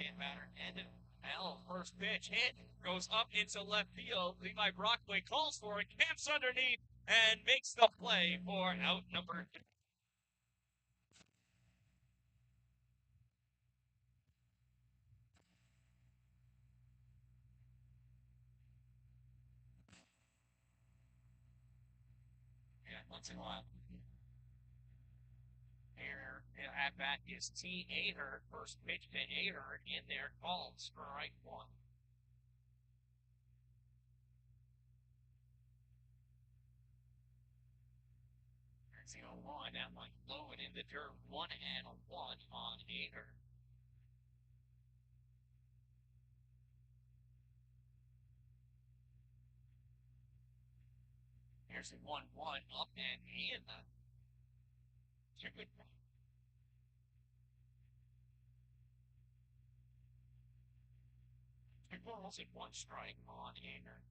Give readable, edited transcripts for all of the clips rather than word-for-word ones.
And L, first pitch hit, goes up into left field. Levi Brockway calls for it, camps underneath, and makes the play for out number 2. Yeah, once in a while. Here, at bat is T. Ahern. First pitch to Ahern in there, called strike 1. There's the 0-1. That one low and in the dirt. 1-1 on Ahern. Here's the 1-1 up and in. It's a good one. 2 balls and 1 strike on Ahern.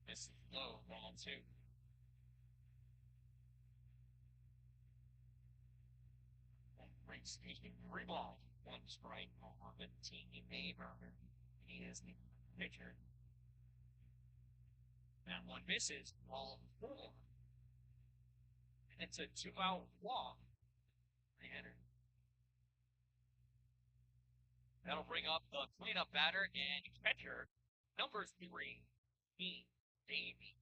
This is low, ball 2. Speaking 3 balls, 1 strike on the team Ahern. He is the pitcher. That one misses, ball 4. And it's a 2-out walk. That'll bring up the cleanup batter and catcher, number 3, Pete Davey.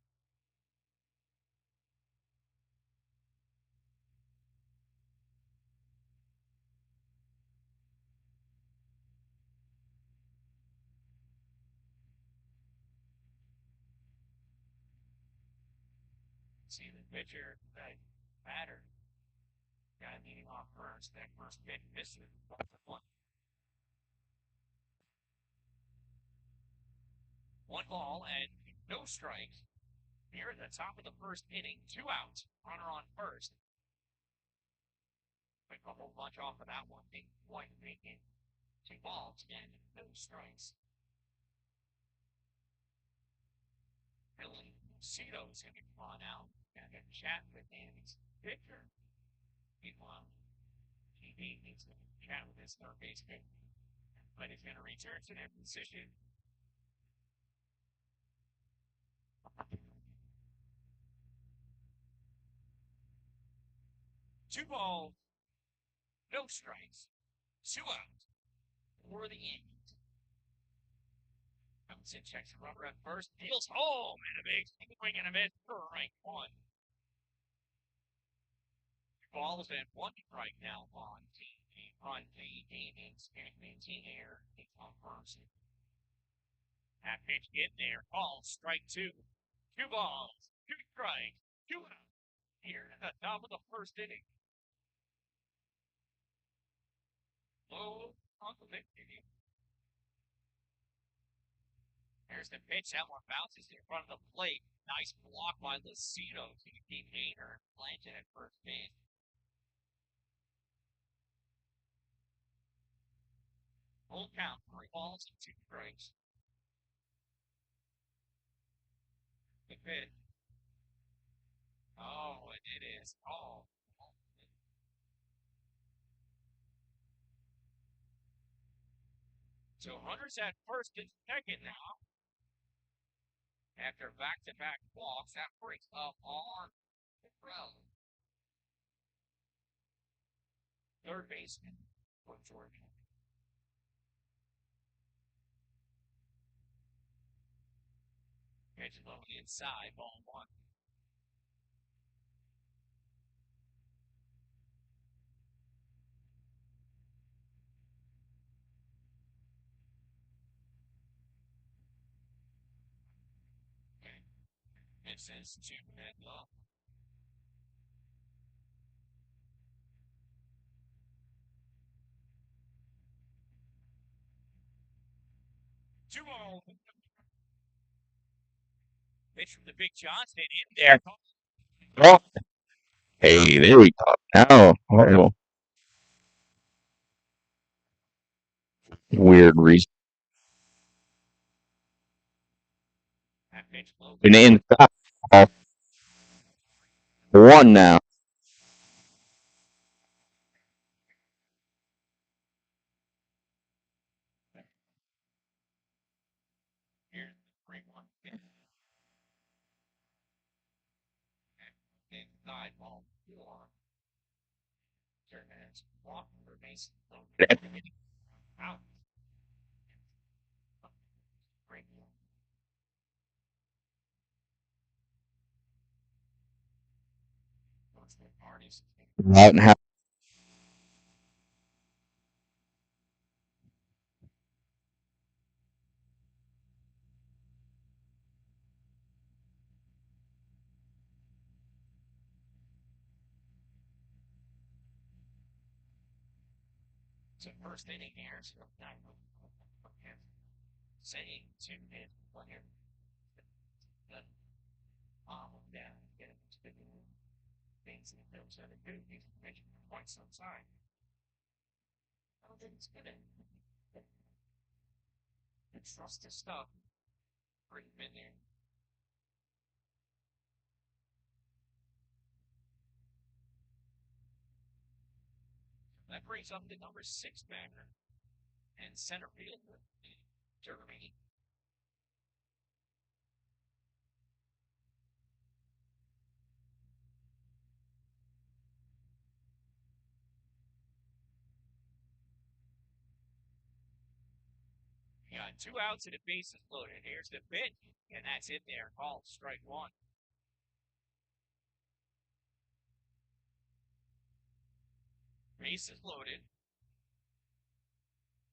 See the pitcher, that batter, guy leading off first. That first pitch misses. 1 ball and no strikes. Here at the top of the first inning, 2 outs, runner on first. A couple bunch off of that one, being quite making 2 balls and no strikes. Billy Cito's going to come on out and chat with Danny's pitcher. Meanwhile, TV needs to chat with his third baseman, but he's going to return to their position. Two balls, no strikes, 2 outs for the Yankees. Comes in, checks the rubber at first, deals home, and a big swing and a miss for strike 1. 2 balls and 1 strike now on the Yankees. And Air takes on first. That pitch in there, ball, strike 2. 2 balls, 2 strikes, 2 outs. Here at the top of the first inning. Low on the fifth inning. There's the pitch. That one bounces in front of the plate. Nice block by Lucino to keep Ahern planted at first base. Full count, 3 balls and 2 strikes. The pitch. Oh, and it is called. So runners at first and second now. After back-to-back walks, that brings up on the road. Third baseman for Georgia. Pitch low inside, ball 1. It says 2 and up. Two on. Pitch from the Big Johnson in there. Oh, hey, there we go. Now, oh, weird reason. That pitch low. Been in oh, 1 now. 3-1 pitch. Inside ball 4. Turn minutes. Walk for base. Out. Great. What's the parties? Out and have So first inning here, so saying to his player, down, get him to the things that those are the good information for quite some time. I don't think it's good. Trust his stuff. Bring him in there. That brings up the number 6 batter and center fielder, Jeremy. You got 2 outs and the bases loaded. Here's the pitch, and that's it there. Called strike 1. Bases loaded.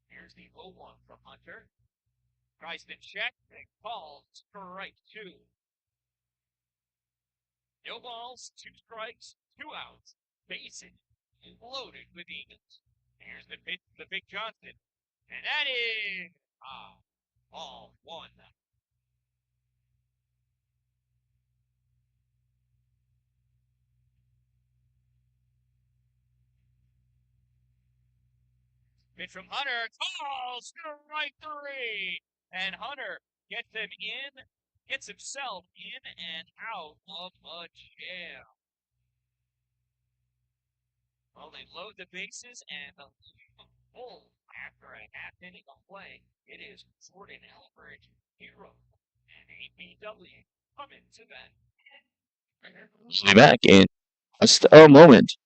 Here's the 0-1 from Hunter. Tries to check and calls strike 2. No balls, 2 strikes, 2 outs. Bases loaded with Eagles. Here's the pitch to the Big Johnson. And that is ball 1. Pitch from Hunter. Calls strike 3. And Hunter gets him in, gets himself in and out of a jam. Well, they load the bases and the full after a half inning of play. It is Jordan Elbridge, hero, and APW coming to that. be back in just a moment.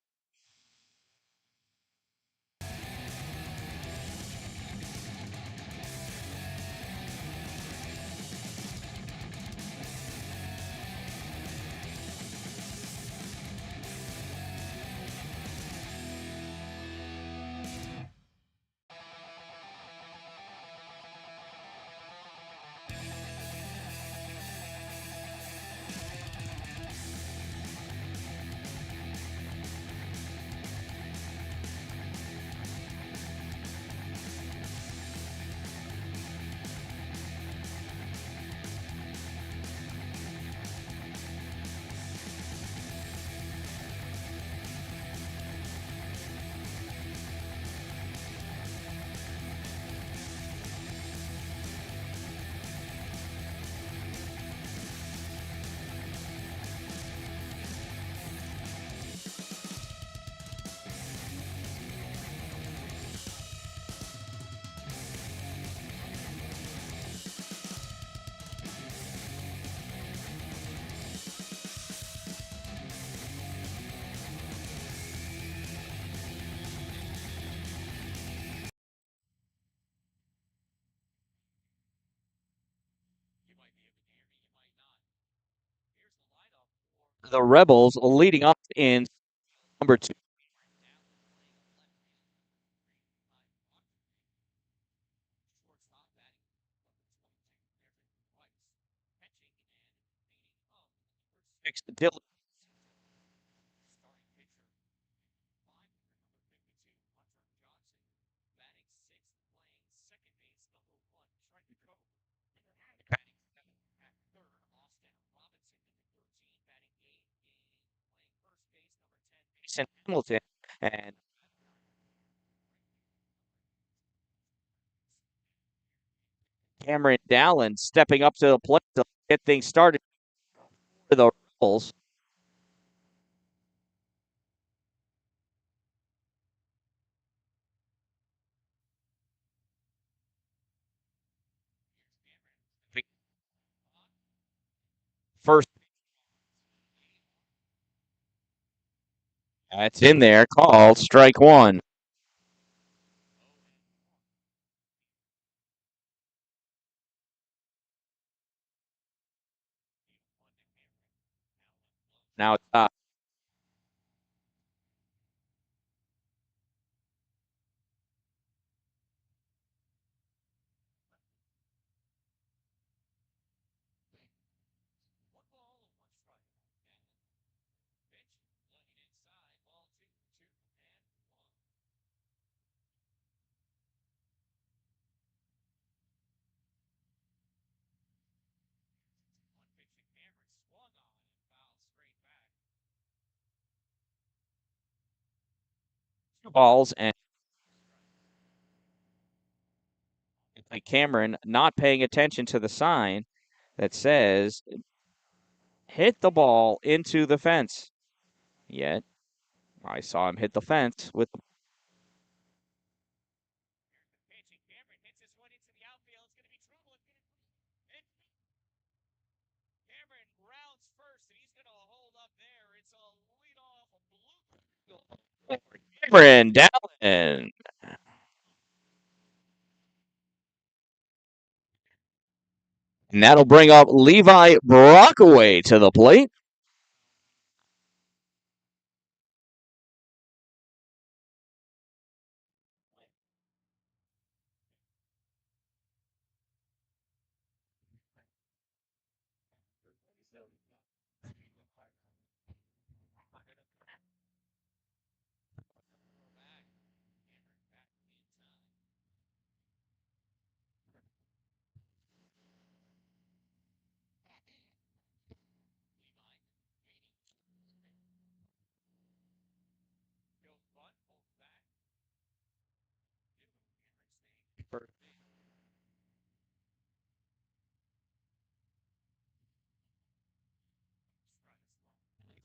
The Rebels leading up in number 2. Dylan. Hamilton and Cameron Dallin stepping up to the plate to get things started for the Rebels. First, that's in there. Called strike one. Now it's up. Two balls and like Cameron not paying attention to the sign that says hit the ball into the fence. Yet I saw him hit the fence with Cameron Dalin. And that'll bring up Levi Brockaway to the plate.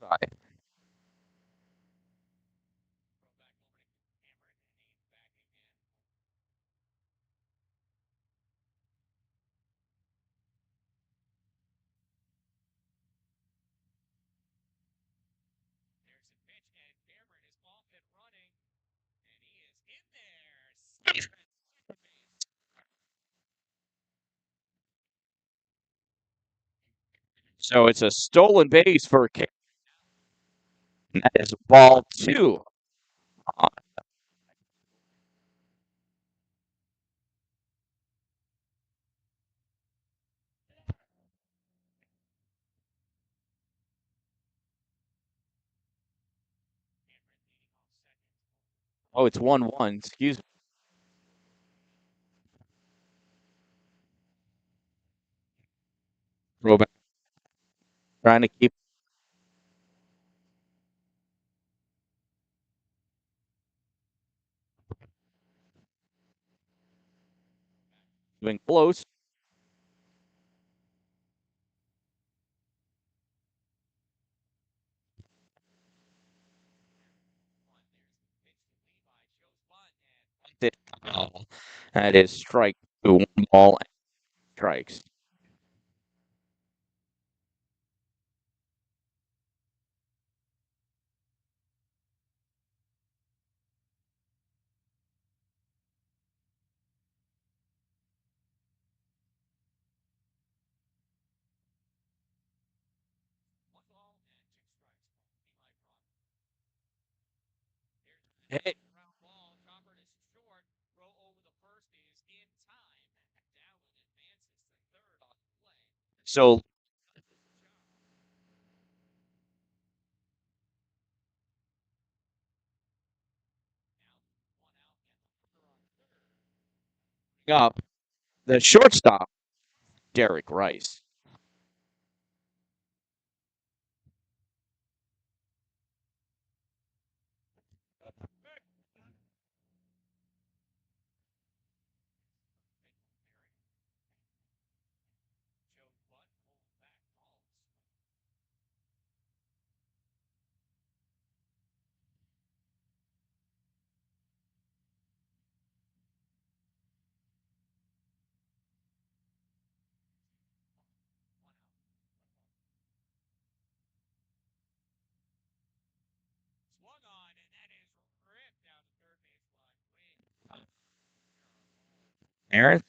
Levi. So it's a stolen base for Cameron. That is ball two. Oh, it's 1-1. Excuse me. Throwback. Trying to keep moving close. That is strike two. One ball and strikes. Hit. So up the shortstop, Derek Rice. Aaron?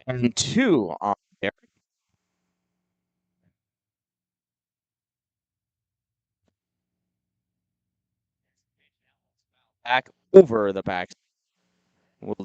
And 2 on Derek. Back over the back. Will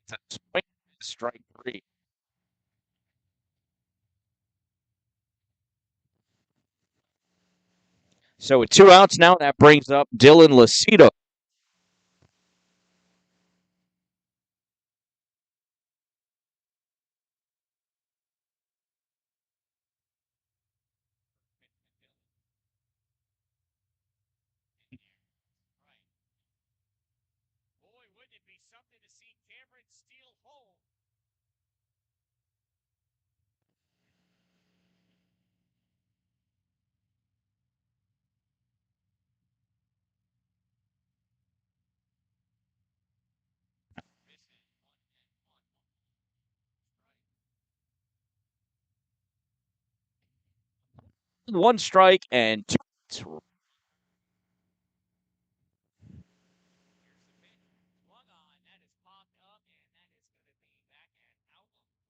it's a swing, strike 3. So with 2 outs now, that brings up Dylan Lucido. Boy, wouldn't it be something to see Cameron steal home? One strike and 2 outs. Swung on, that is popped up, and that is going to be back and out of play.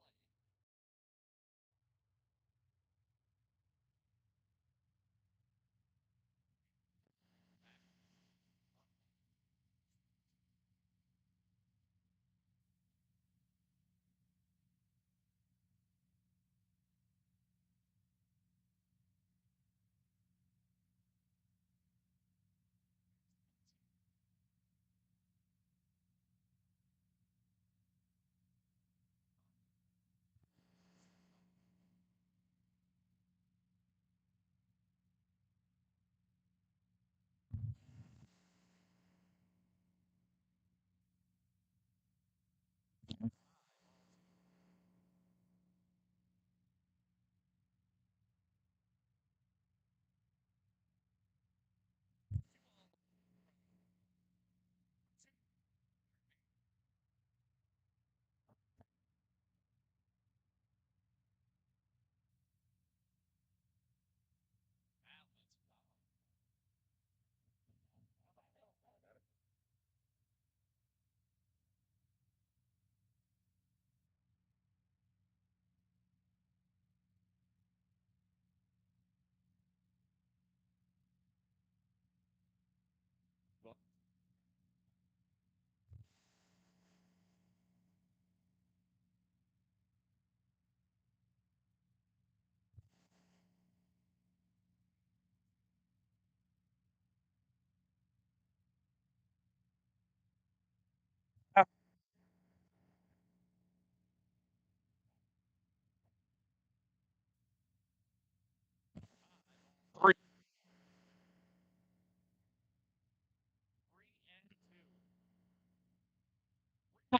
Three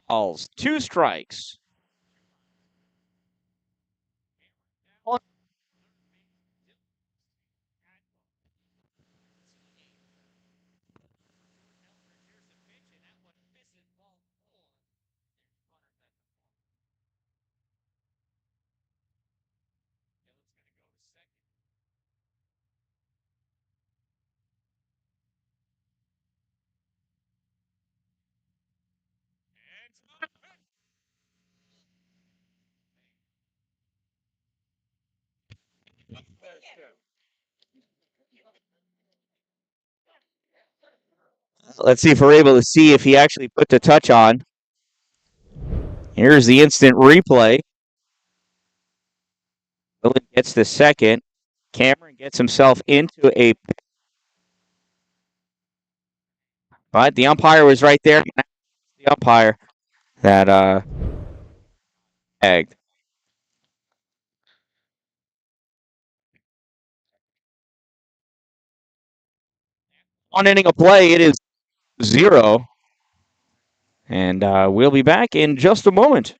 balls, 2 strikes. One Elbridge, here's the pitch, and that one misses ball 4. There's runners at the corner. Dillon's going to go to second. And Let's see if we're able to see if he actually put the touch on. Here's the instant replay. Dylan gets the second. Cameron gets himself into a. But the umpire was right there. The umpire that tagged. One inning of play, it is 0. And we'll be back in just a moment.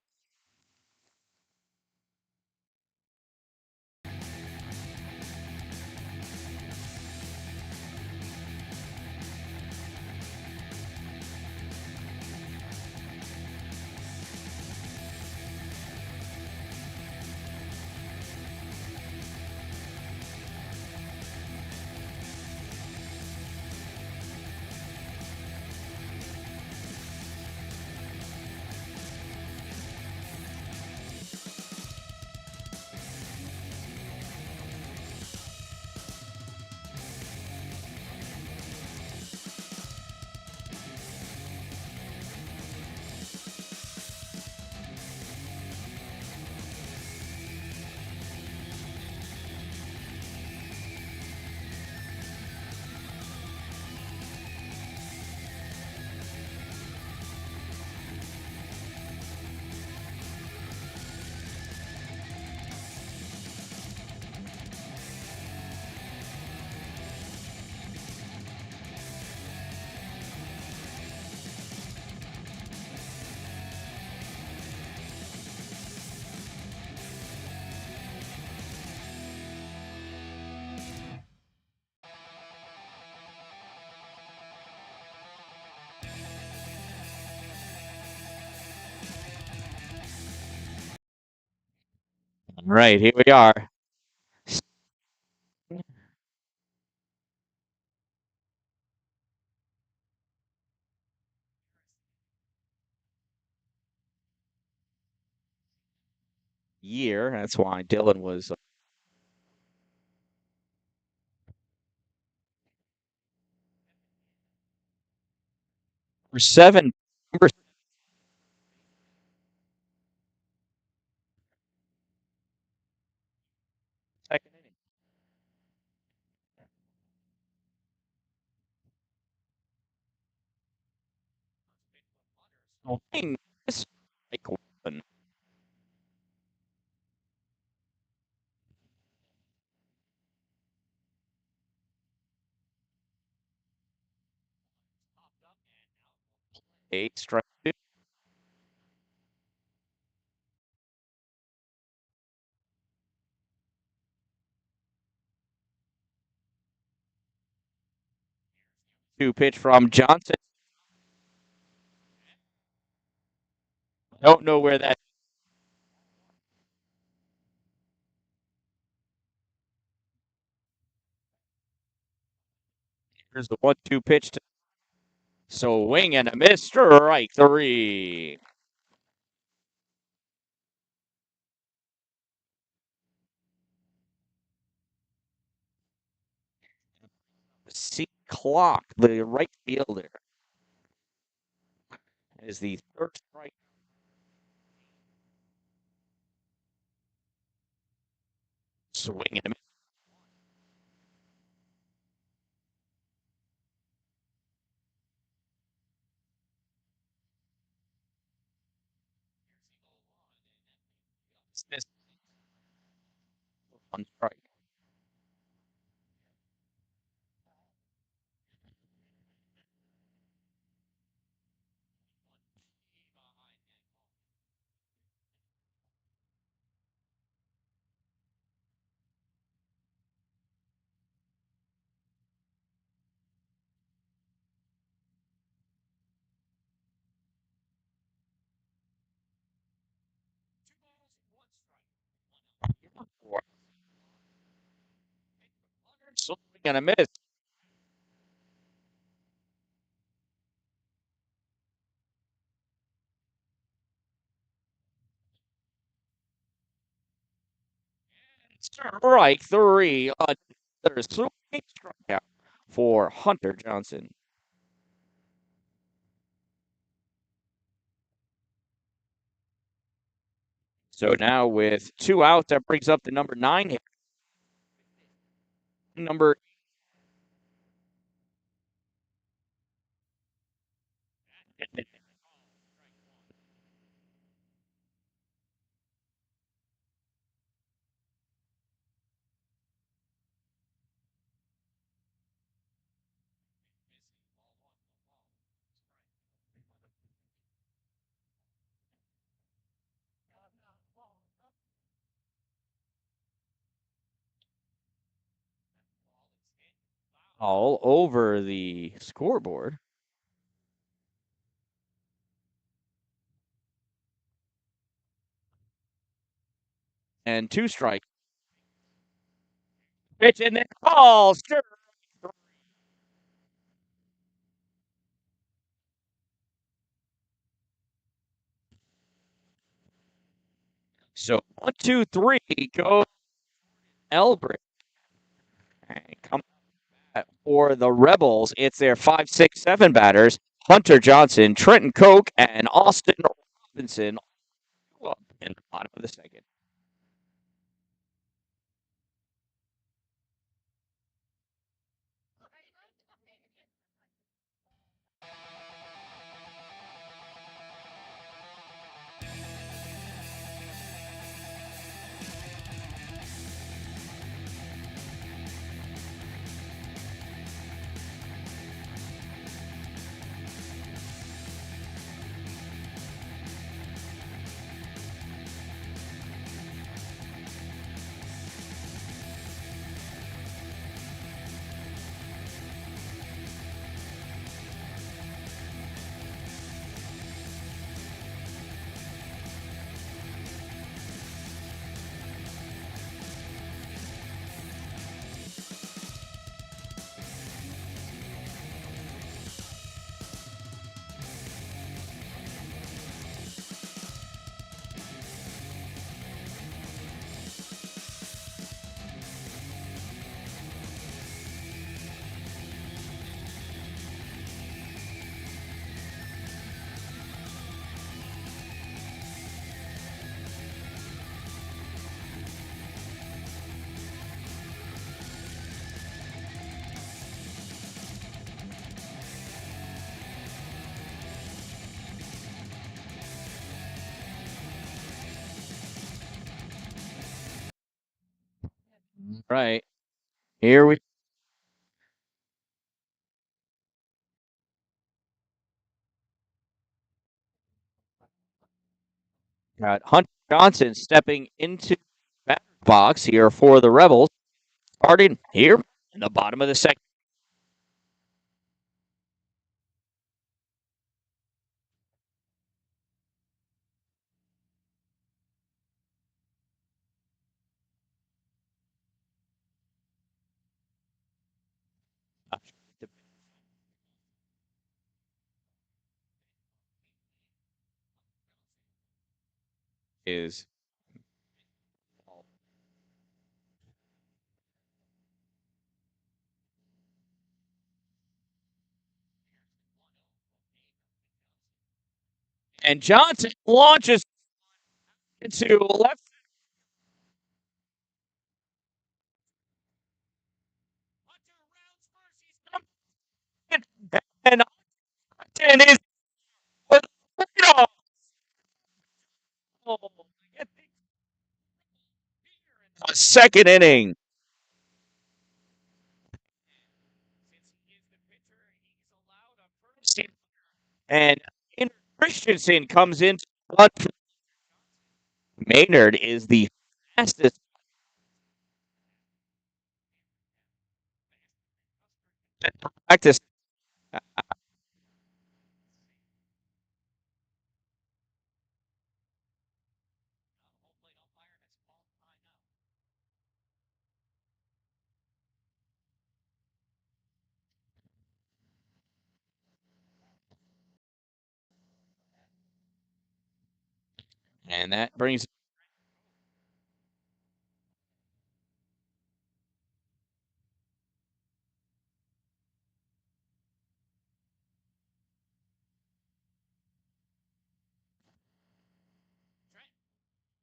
All right, here we are. Year. That's why Dylan was number 7. Number second inning. Strike one. 8 strike 2. 2 pitch from Johnson. Don't know where that. Here's the 1-2 pitch. Swing and a miss. Strike 3. C. Clock, the right fielder, is the third strike. Swing and a miss. Miss. 1 strike. Swing and a miss. Strike 3. Another swing strikeout for Hunter Johnson. So now with 2 outs, that brings up the number 9 hitter. Number all over the scoreboard. And 2 strikes. Pitch and then call. Sure. So 1, 2, 3 go Elbridge. And come for the Rebels. It's their 5, 6, 7 batters. Hunter Johnson, Trenton Koch, and Austin Robinson up in the bottom of the second. Right. Here we got Hunter Johnson stepping into the batter's box here for the Rebels. Starting here in the bottom of the second. Is and Johnson launches into left and Upton is with a second inning. And Christensen comes in. Maynard is the fastest practice. And that brings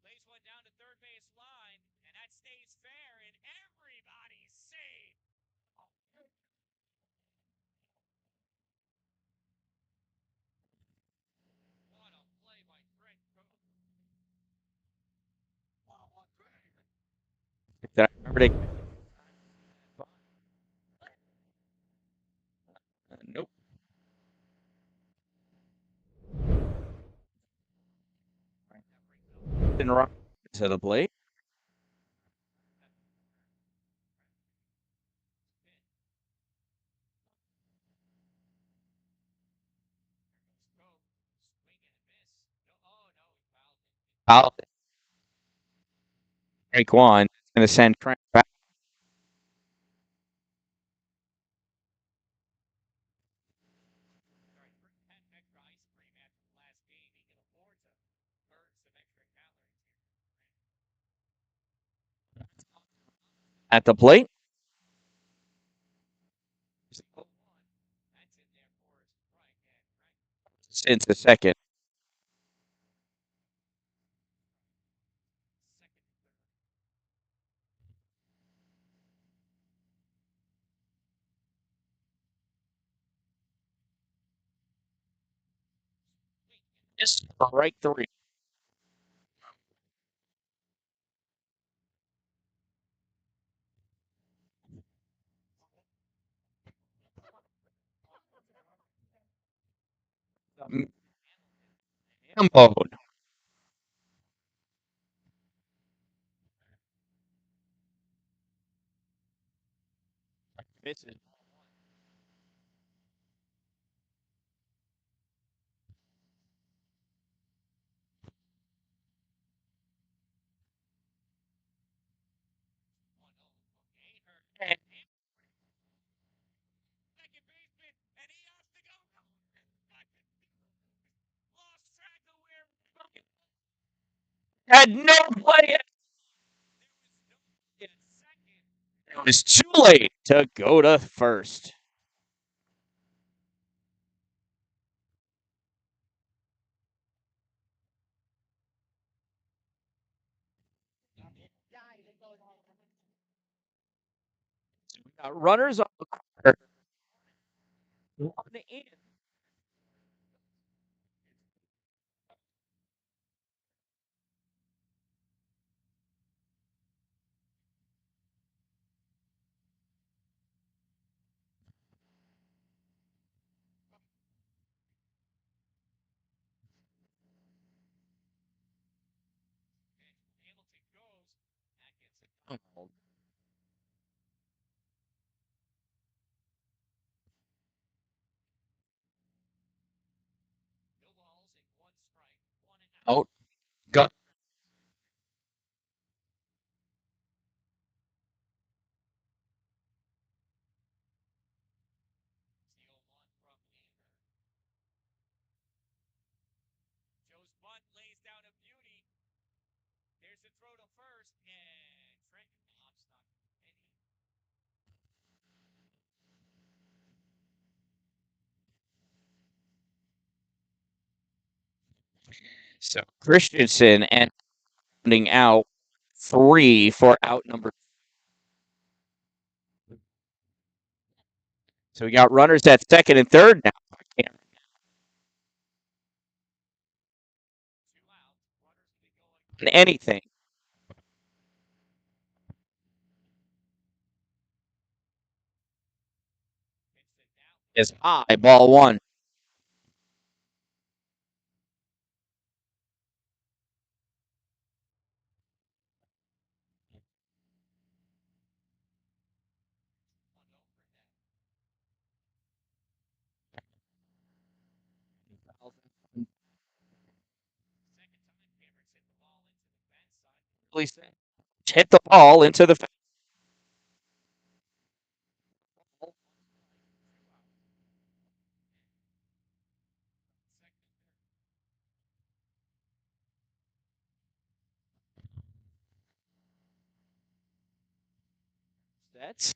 lays one down to third base line, and that stays fair, and everybody's safe. What a play by Greg Cook. Did I remember to? Nope. Didn't run to the plate. Out. Strike one. It's going to send Trent back. At the plate. Into second. Just strike three. Mode. Misses. Had no play. It was too late to go to first. Runners on the corner. One in. Out. Got. So Christensen and rounding out three for out number. So we got runners at second and third now. Anything is high. Ball one. Hit the ball into the fence. That's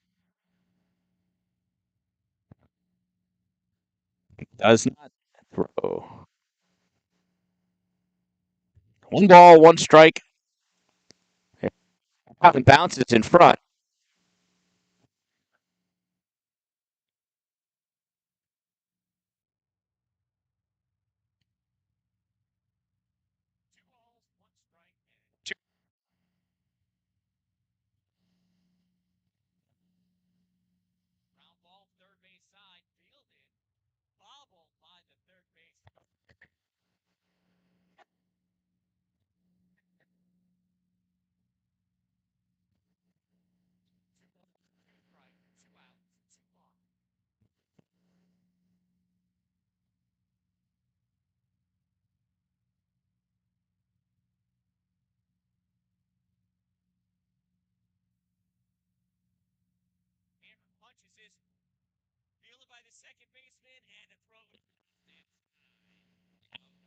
does not throw. One ball, one strike. And bounces in front. launches this, fielded by the second baseman, and the throw.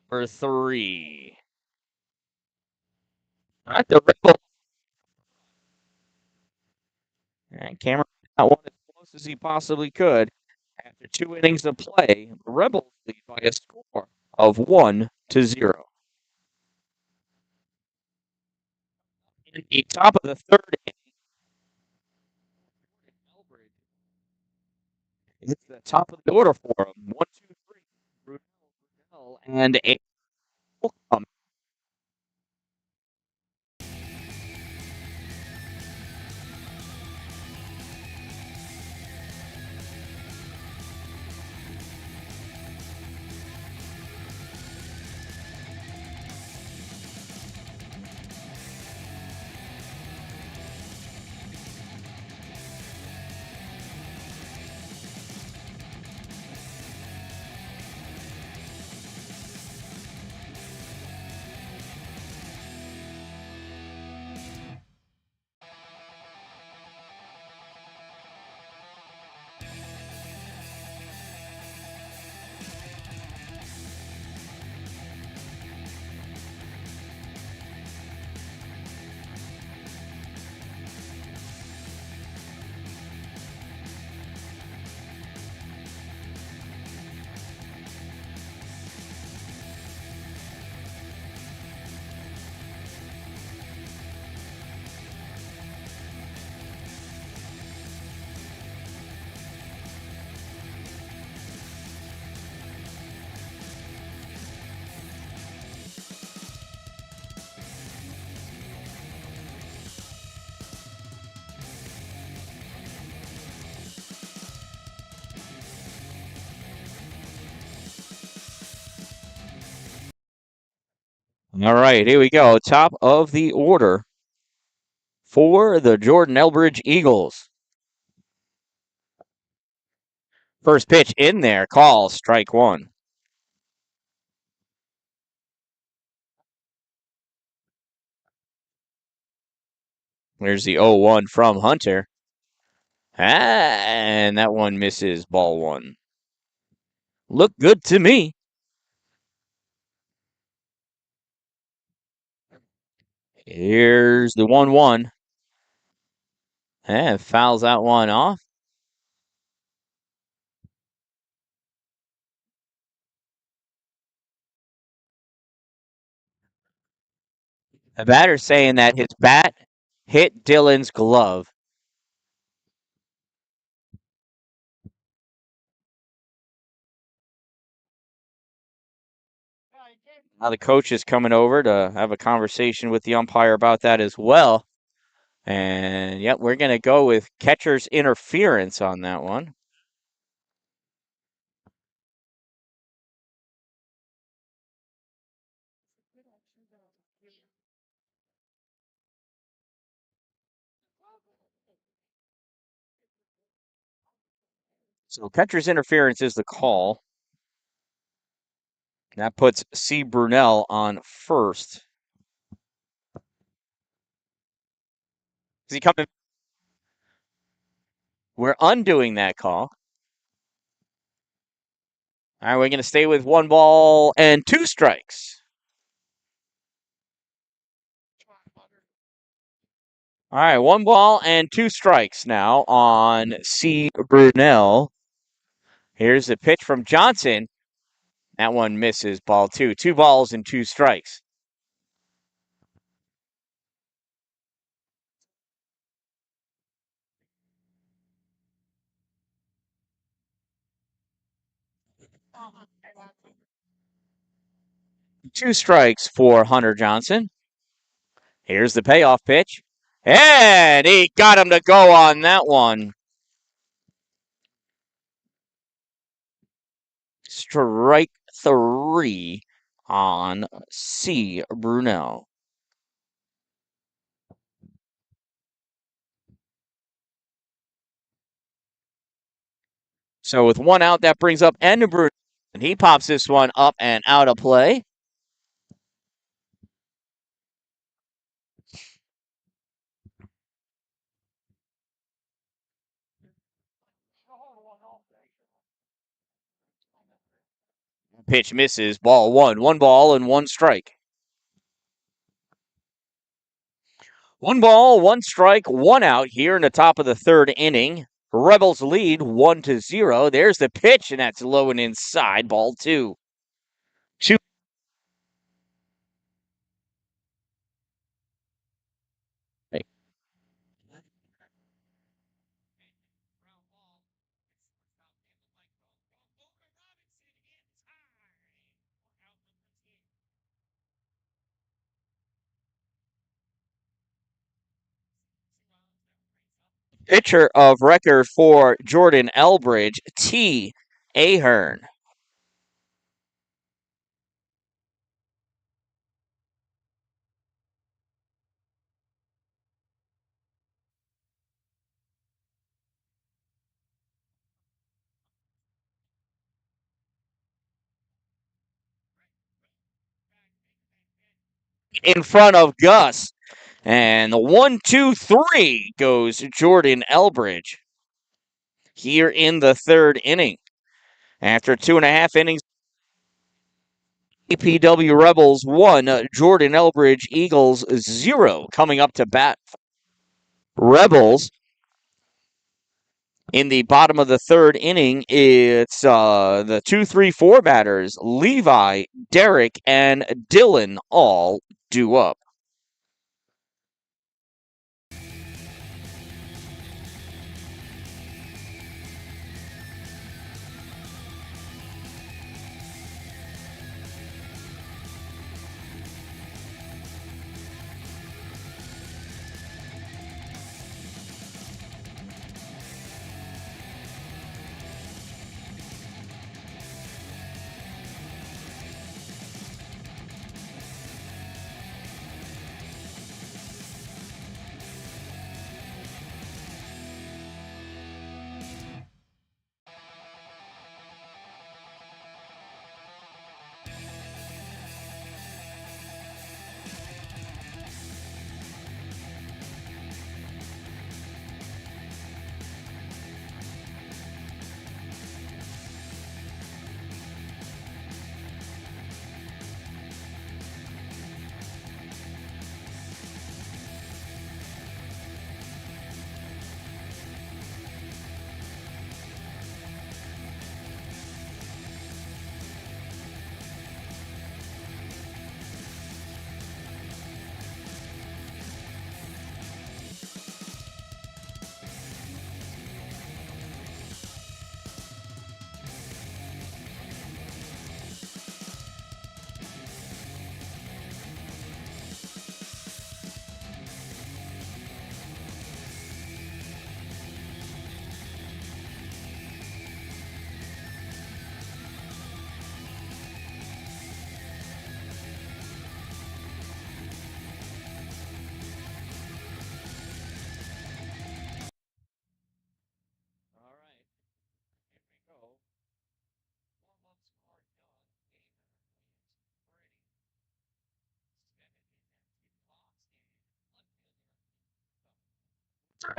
For 3. At the Rebels. And Cameron got one as close as he possibly could. After 2 innings of play, the Rebels lead by a score of 1-0. In the top of the 3rd inning, Elbridge. It's the top of the order for him. 1, 2, 3. Brunel, and a come. All right, here we go. Top of the order for the Jordan Elbridge Eagles. First pitch in there, call, strike 1. There's the 0-1 from Hunter. And that one misses, ball 1. Look good to me. Here's the 1-1. And fouls that one off. The batter's saying that his bat hit Dylan's glove. Now the coach is coming over to have a conversation with the umpire about that as well. And, yep, we're going to go with catcher's interference on that one. So catcher's interference is the call. That puts C. Brunel on first. Is he coming? We're undoing that call. All right, we're going to stay with 1 ball and 2 strikes. All right, 1 ball and 2 strikes now on C. Brunel. Here's the pitch from Johnson. That one misses, ball 2. 2 balls and 2 strikes. Two strikes for Hunter Johnson. Here's the payoff pitch. And he got him to go on that one. Strike 3 on C. Brunel. So with 1 out, that brings up Brunel. And he pops this one up and out of play. pitch misses. Ball one. 1 ball and 1 strike. 1 ball, 1 strike, 1 out here in the top of the third inning. Rebels lead 1-0. There's the pitch, and that's low and inside. Ball two. Shoot. Pitcher of record for Jordan Elbridge, T. Ahern. In front of Gus. And the 1-2-3 goes Jordan Elbridge here in the third inning. After 2.5 innings, APW Rebels 1, Jordan Elbridge Eagles 0. Coming up to bat, Rebels in the bottom of the third inning. It's the 2-3-4 batters, Levi, Derek, and Dylan all due up.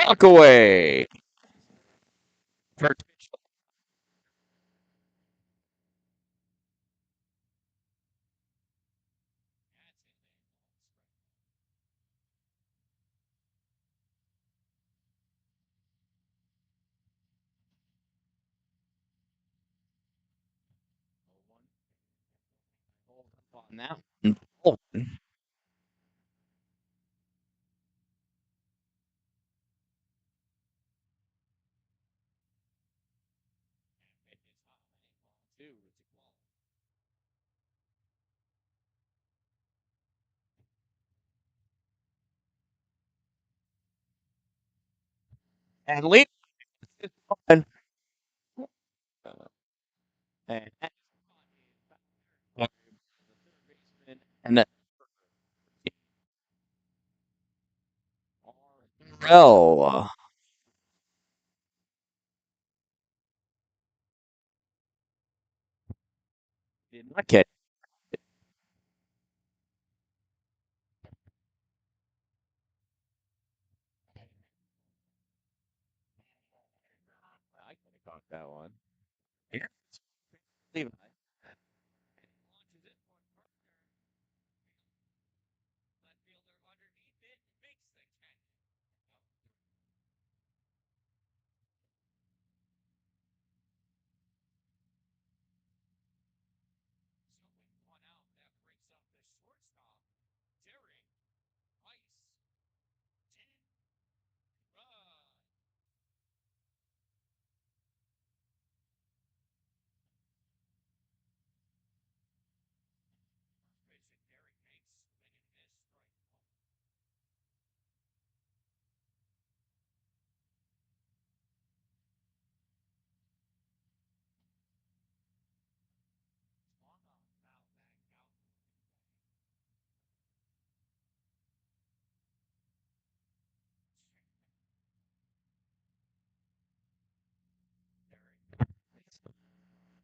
Walk away. Now, and lead and and Rel did not catch. I could have caught that one. Here, Levi.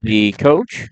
the coach.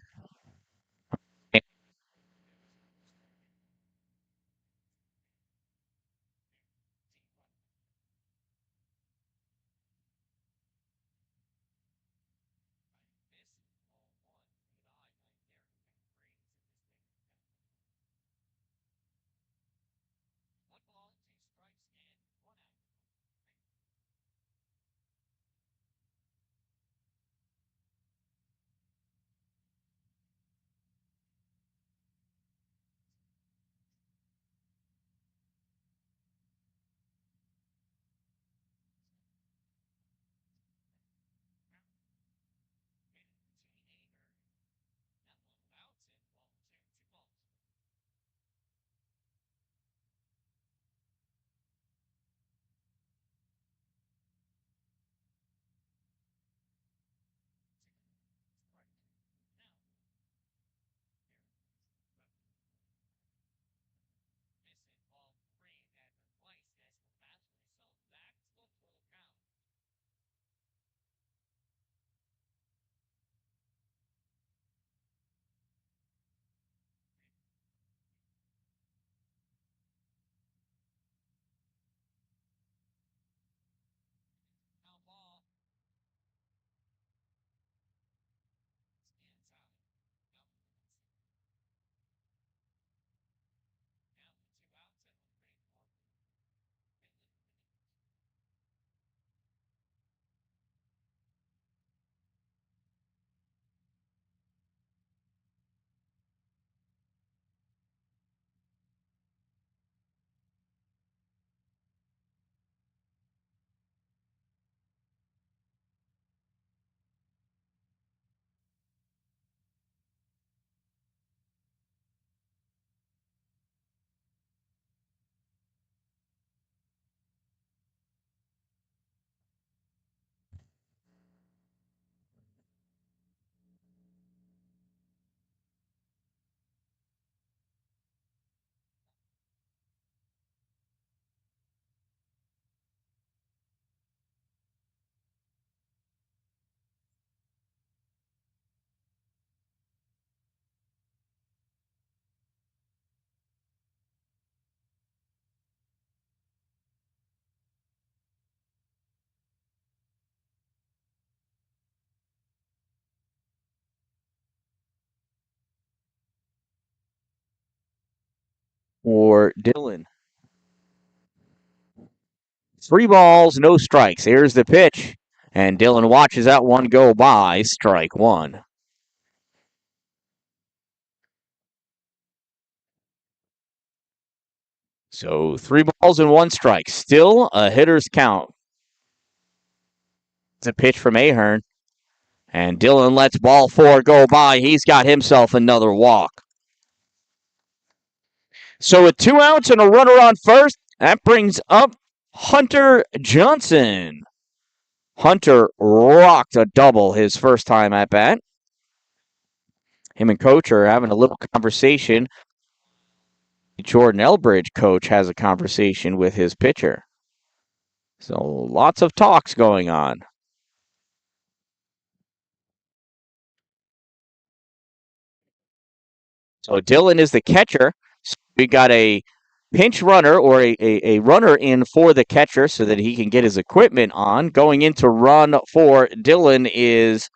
For Dylan. 3 balls, no strikes. Here's the pitch. And Dylan watches that one go by. Strike 1. So 3 balls and 1 strike. Still a hitter's count. It's a pitch from Ahern. And Dylan lets ball 4 go by. He's got himself another walk. So with 2 outs and a runner on first, that brings up Hunter Johnson. Hunter rocked a double his first time at bat. Him and coach are having a little conversation. Jordan Elbridge, coach, has a conversation with his pitcher. So lots of talks going on. So Dylan is the catcher. So we got a pinch runner or a runner in for the catcher so that he can get his equipment on. Going in to run for Dylan is...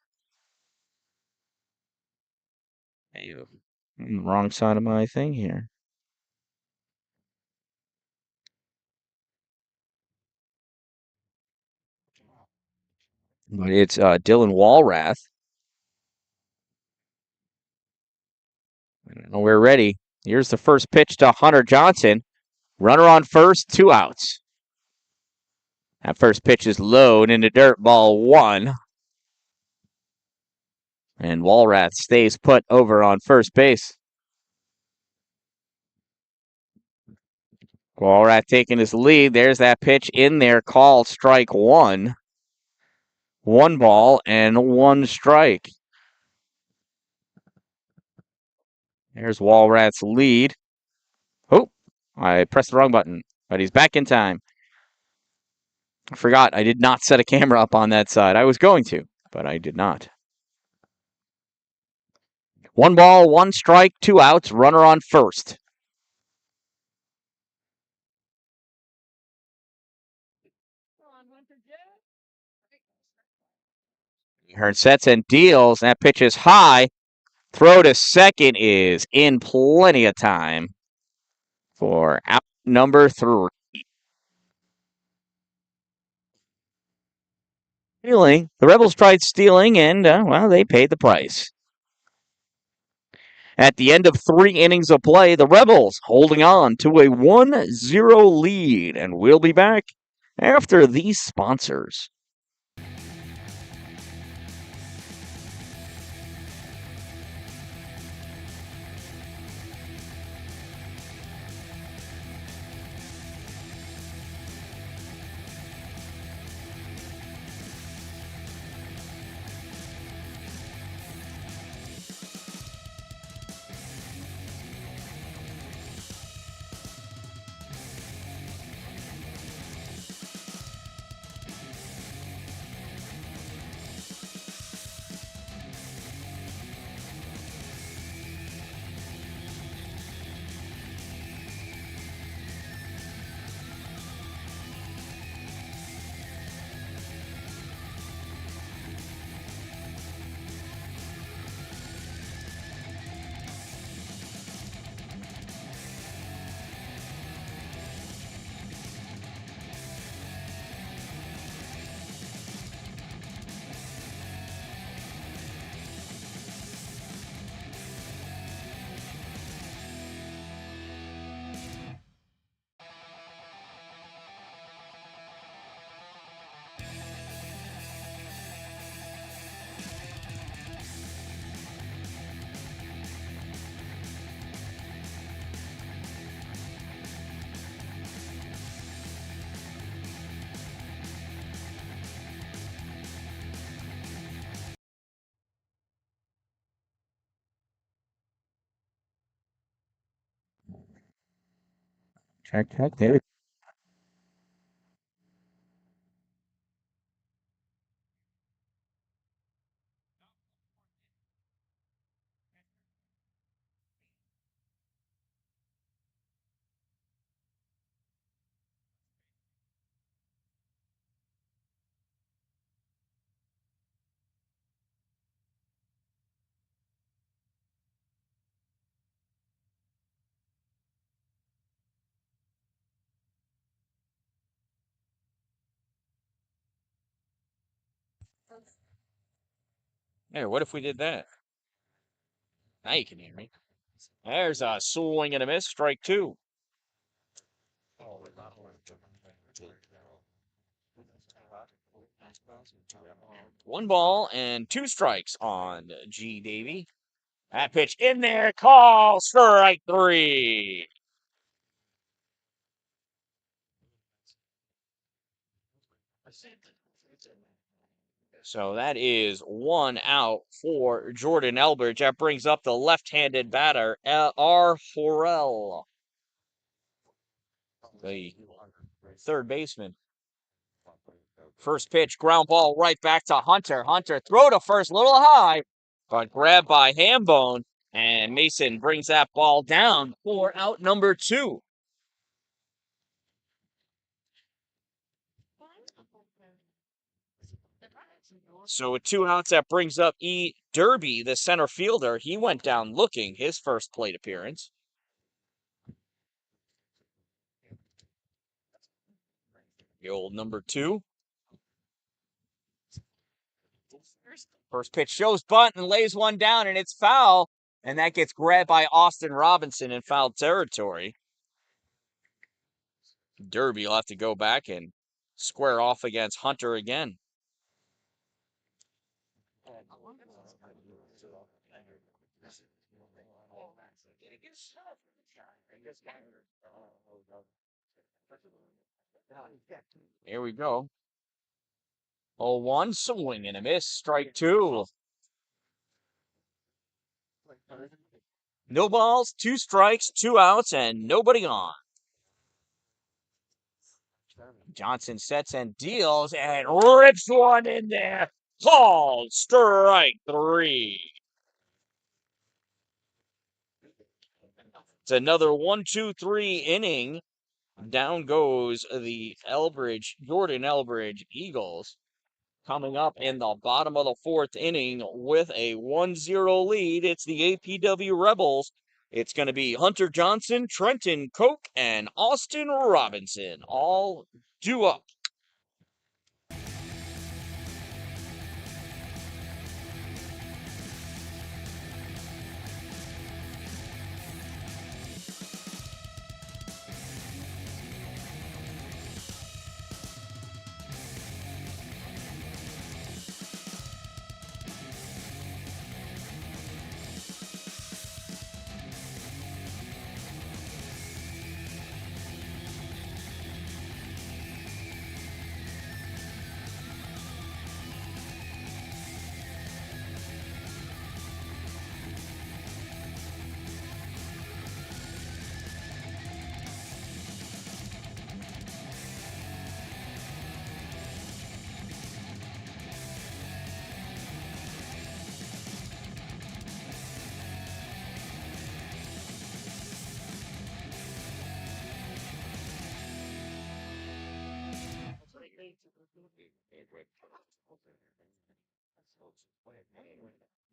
Hey, wrong side of my thing here. But it's Dylan Walrath. And we're ready. Here's the first pitch to Hunter Johnson. Runner on first, 2 outs. That first pitch is low and into dirt, ball 1. And Walrath stays put over on first base. Walrath taking his lead. There's that pitch in there called strike 1. 1 ball and 1 strike. There's Walrath's lead. Oh, I pressed the wrong button, but he's back in time. I forgot I did not set a camera up on that side. I was going to, but I did not. 1 ball, 1 strike, 2 outs, runner on first. Hearn sets and deals. That pitch is high. Throw to second is in plenty of time for out number 3. The Rebels tried stealing, and, well, they paid the price. At the end of 3 innings of play, the Rebels holding on to a 1-0 lead, and we'll be back after these sponsors. Check. There. Here, what if we did that? Now you can hear me. There's a swing and a miss, strike 2. One ball and 2 strikes on G. Davy. That pitch in there, call, strike 3. So that is 1 out for Jordan Elbridge. That brings up the left-handed batter, R. Horrell, the third baseman. First pitch, ground ball right back to Hunter. Hunter, throw to first, little high, but grabbed by Hambone, and Mason brings that ball down for out number 2. So with 2 outs, that brings up E. Derby, the center fielder. He went down looking, his first plate appearance. The old number 2. First pitch shows bunt and lays one down, and it's foul. And that gets grabbed by Austin Robinson in foul territory. Derby will have to go back and square off against Hunter again. Here we go. 0-1, swing and a miss, strike 2. No balls, 2 strikes, 2 outs, and nobody on. Johnson sets and deals and rips one in there. Called strike 3. It's another 1-2-3 inning. Down goes the Jordan Elbridge Eagles. Coming up in the bottom of the fourth inning with a 1-0 lead, it's the APW Rebels. It's going to be Hunter Johnson, Trenton Koch, and Austin Robinson, all due up.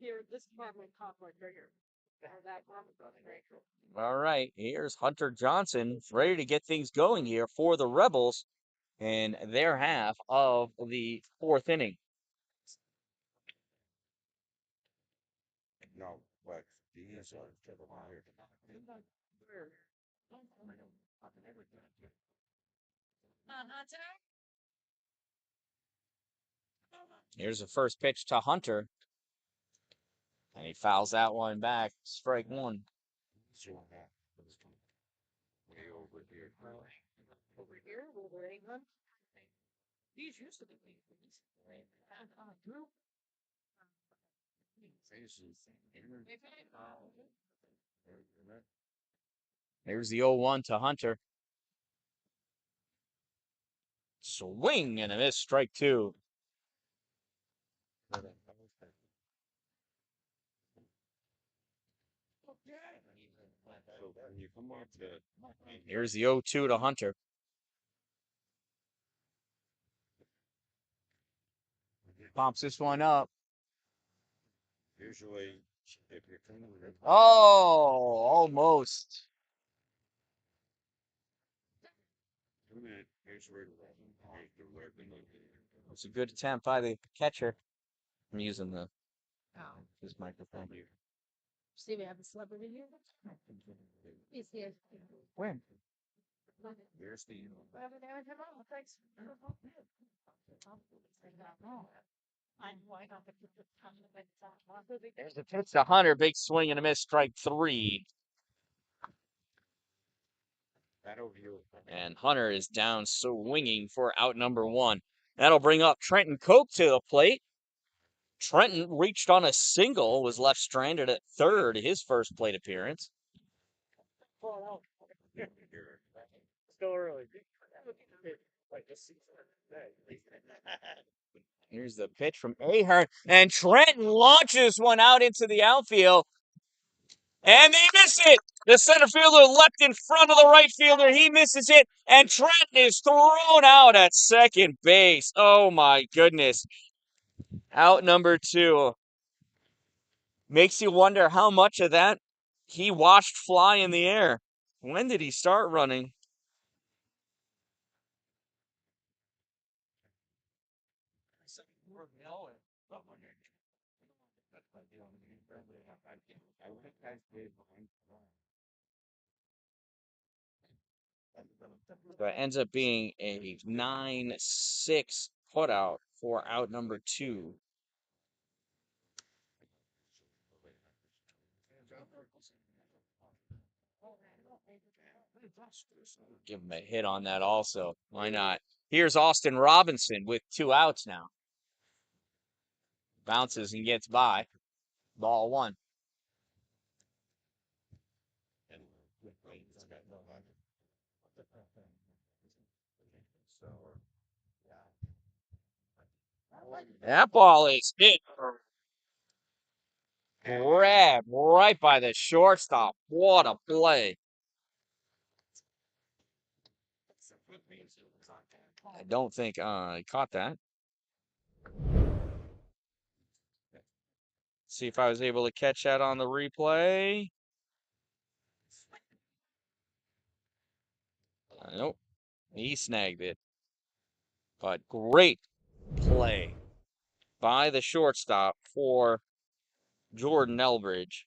Here, this apartment complex right here. All right, here's Hunter Johnson ready to get things going here for the Rebels in their half of the fourth inning. No, but these are wired. Here's the first pitch to Hunter. And he fouls that one back. Strike one. Way over here. Over here, over England. These used to be group. Here's the 0-1 to Hunter. Swing and a miss, strike two. Here's the 0-2 to Hunter. Pops this one up. Usually, if you're coming with Oh, almost. It's a good attempt by the catcher. I'm using his microphone. See, we have a celebrity here. He's here. Where? Here's the Thanks. There's the pitch to Hunter. Big swing and a miss, strike three. And Hunter is down swinging for out number one. That'll bring up Trenton Koch to the plate. Trenton reached on a single, was left stranded at third, his first plate appearance. Still early. Here's the pitch from Ahern, and Trenton launches one out into the outfield, and they miss it. The center fielder leapt in front of the right fielder. He misses it, and Trenton is thrown out at second base. Oh, my goodness. Out number two. Makes you wonder how much of that he watched fly in the air. When did he start running? So it ends up being a 9-6 putout for out number two. Give him a hit on that also. Why not? Here's Austin Robinson with 2 outs now. Bounces and gets by. Ball one. That ball is hit. Grab right by the shortstop. What a play. I don't think I caught that. See if I was able to catch that on the replay. Nope. He snagged it. But great play by the shortstop for Jordan Elbridge.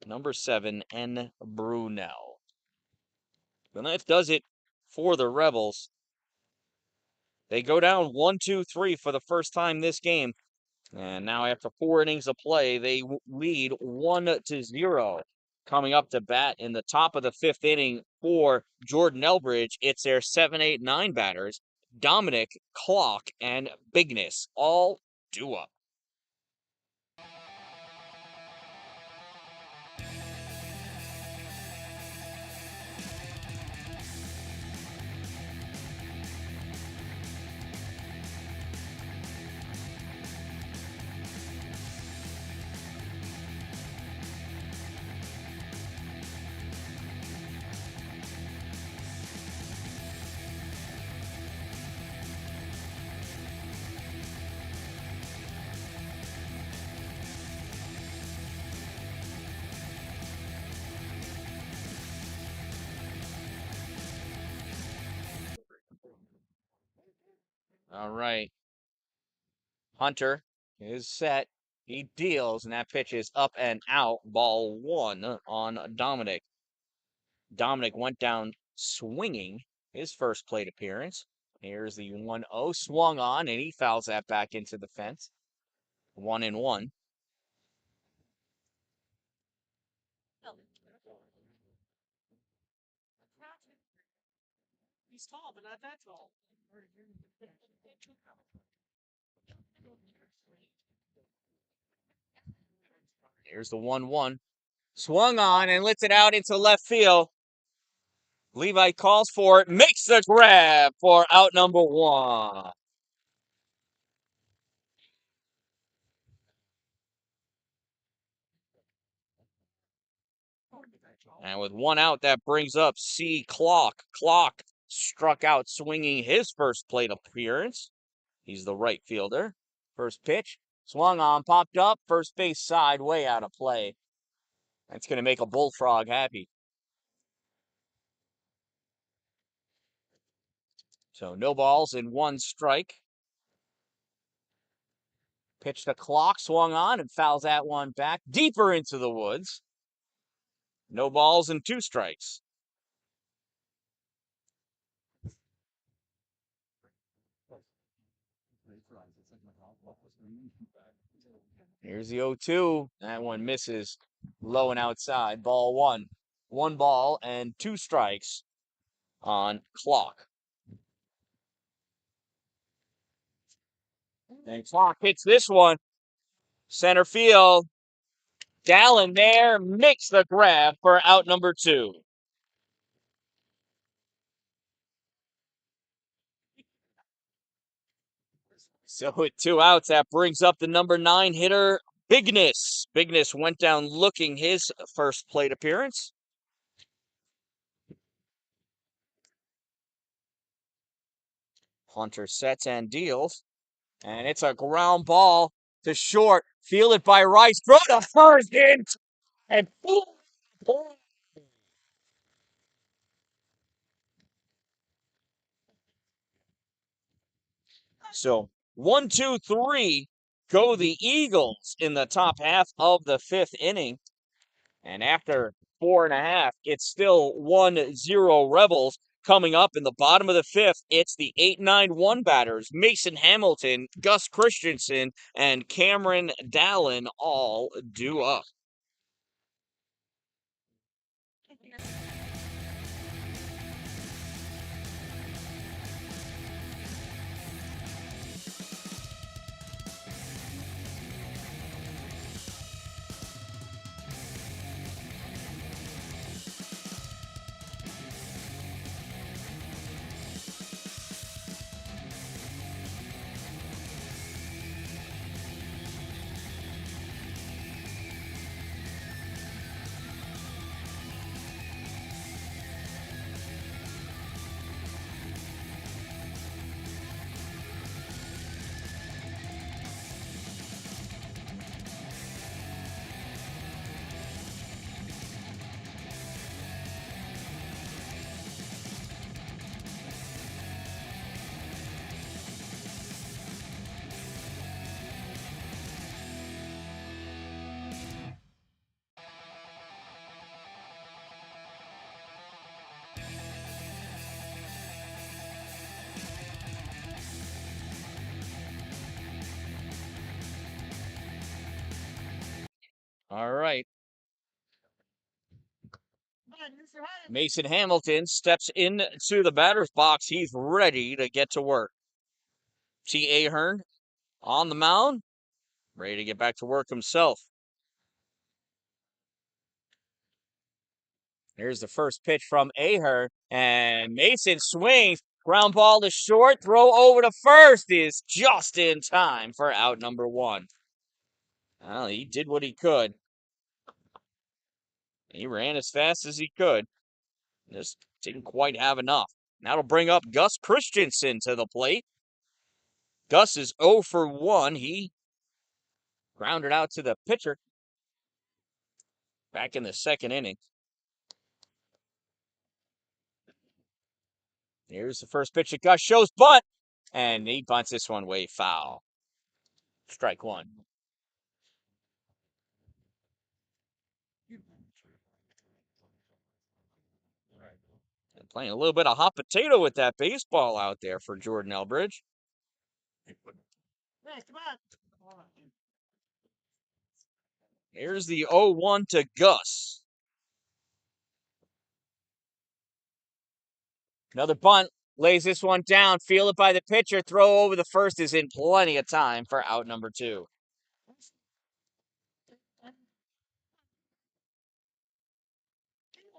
Number 7, N. Brunel. And that does it for the Rebels. They go down 1-2-3 for the first time this game. And now after 4 innings of play, they lead 1-0. Coming up to bat in the top of the 5th inning for Jordan Elbridge, it's their 7, 8, 9 batters, Dominic, Clock, and Bigness, all due up. All right. Hunter is set. He deals, and that pitch is up and out. Ball 1 on Dominic. Dominic went down swinging his first plate appearance. Here's the 1-0, swung on, and he fouls that back into the fence. 1-1. He's tall, but not that tall. Here's the 1-1. Swung on and lets it out into left field. Levi calls for it, makes the grab for out number 1. And with 1 out, that brings up C. Clock. Clock struck out swinging his first plate appearance. He's the right fielder. First pitch, swung on, popped up, first base side, way out of play. That's going to make a Bullfrog happy. So no balls and 1 strike. Pitch to Clock, swung on, and fouls that one back deeper into the woods. No balls and 2 strikes. Here's the 0-2. That one misses low and outside. Ball 1. 1 ball and 2 strikes on Clock. And Clock hits this one. Center field. Dalin there makes the grab for out number 2. So with 2 outs, that brings up the number 9 hitter, Bigness. Bigness went down looking his first plate appearance. Hunter sets and deals. And it's a ground ball to short. Fielded by Rice. Throw to first in. And boom. So 1, 2, 3 go the Eagles in the top half of the 5th inning. And after 4.5, it's still 1-0 Rebels. Coming up in the bottom of the 5th, it's the 8, 9, 1 batters. Mason Hamilton, Gus Christensen, and Cameron Dallin all due up. All right. Mason Hamilton steps into the batter's box. He's ready to get to work. T. Ahern on the mound, ready to get back to work himself. Here's the first pitch from Ahern, and Mason swings. Ground ball to short, throw over to first is just in time for out number 1. Well, he did what he could. He ran as fast as he could. Just didn't quite have enough. That'll bring up Gus Christensen to the plate. Gus is 0 for 1. He grounded out to the pitcher back in the second inning. Here's the first pitch at Gus. Shows bunt, and he bunts this one way foul. Strike 1. And playing a little bit of hot potato with that baseball out there for Jordan Elbridge. Here's the 0-1 to Gus. Another bunt. Lays this one down. Fielded by the pitcher. Throw over the first is in plenty of time for out number 2.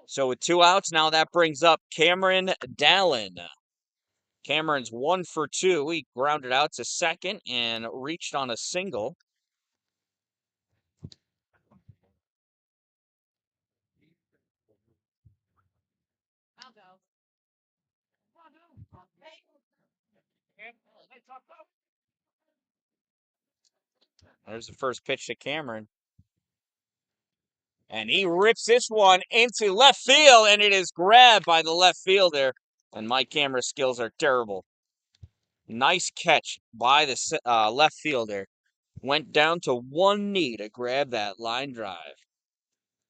So with 2 outs, now that brings up Cameron Dalin. Cameron's 1 for 2. He grounded out to second and reached on a single. There's the first pitch to Cameron. And he rips this one into left field, and it is grabbed by the left fielder. And my camera skills are terrible. Nice catch by the left fielder. Went down to one knee to grab that line drive.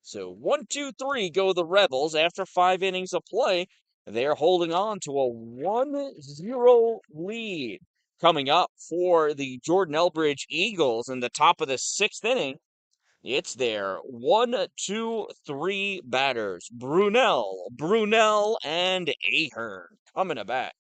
So 1-2-3 go the Rebels after 5 innings of play. They're holding on to a 1-0 lead. Coming up for the Jordan Elbridge Eagles in the top of the 6th inning. It's their 1-2-3 batters. Brunell, and Ahern coming to bat.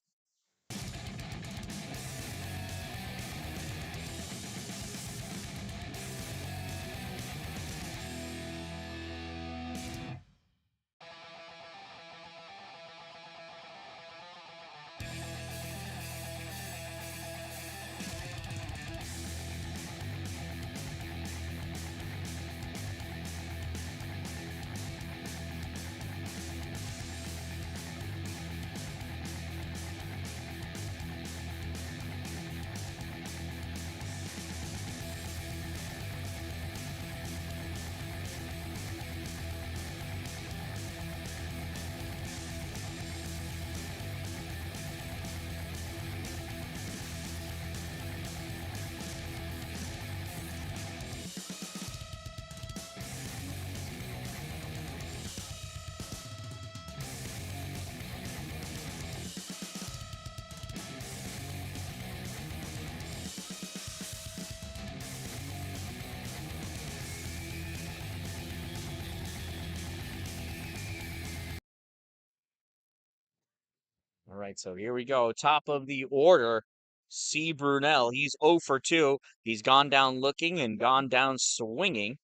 All right, so here we go. Top of the order, C. Brunell. He's 0 for 2. He's gone down looking and gone down swinging.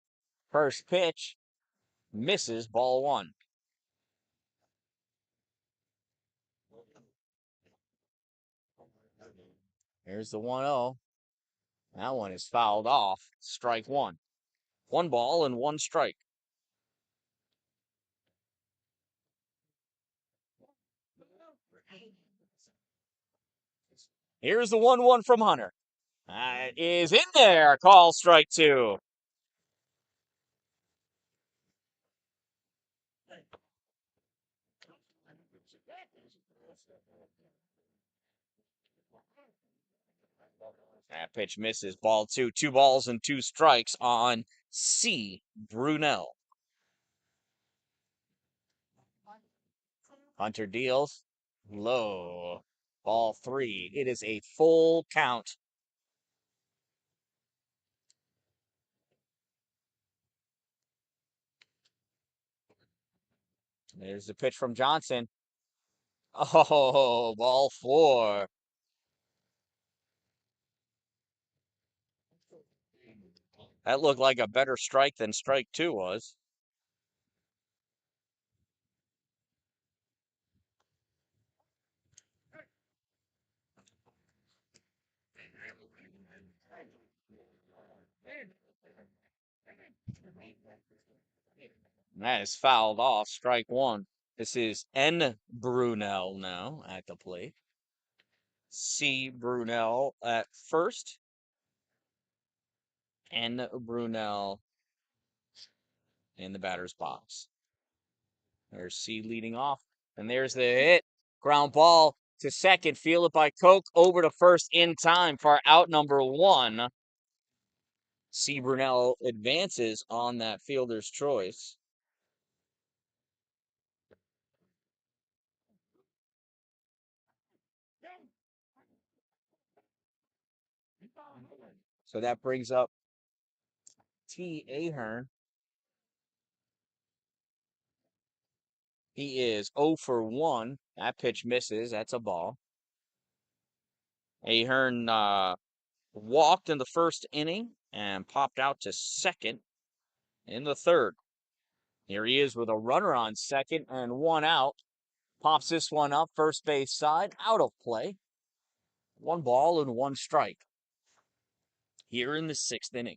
First pitch misses, ball 1. Here's the 1-0. That one is fouled off. Strike 1. 1 ball and 1 strike. Here's the 1-1 from Hunter. That is in there. Call strike 2. That pitch misses, ball 2. 2 balls and 2 strikes on C. Brunell. Hunter deals low. Ball 3. It is a full count. There's the pitch from Johnson. Oh, ball 4. That looked like a better strike than strike 2 was. That is fouled off, strike 1. This is N. Brunel now at the plate. C. Brunel at first. N. Brunel in the batter's box. There's C leading off. And there's the hit. Ground ball to second. Fielded by Koch. Over to first in time for out number 1. C. Brunel advances on that fielder's choice. So that brings up T. Ahern. He is 0 for 1. That pitch misses. That's a ball. Ahern walked in the first inning and popped out to second in the third. Here he is with a runner on second and 1 out. Pops this one up, first base side, out of play. 1 ball and 1 strike here in the 6th inning.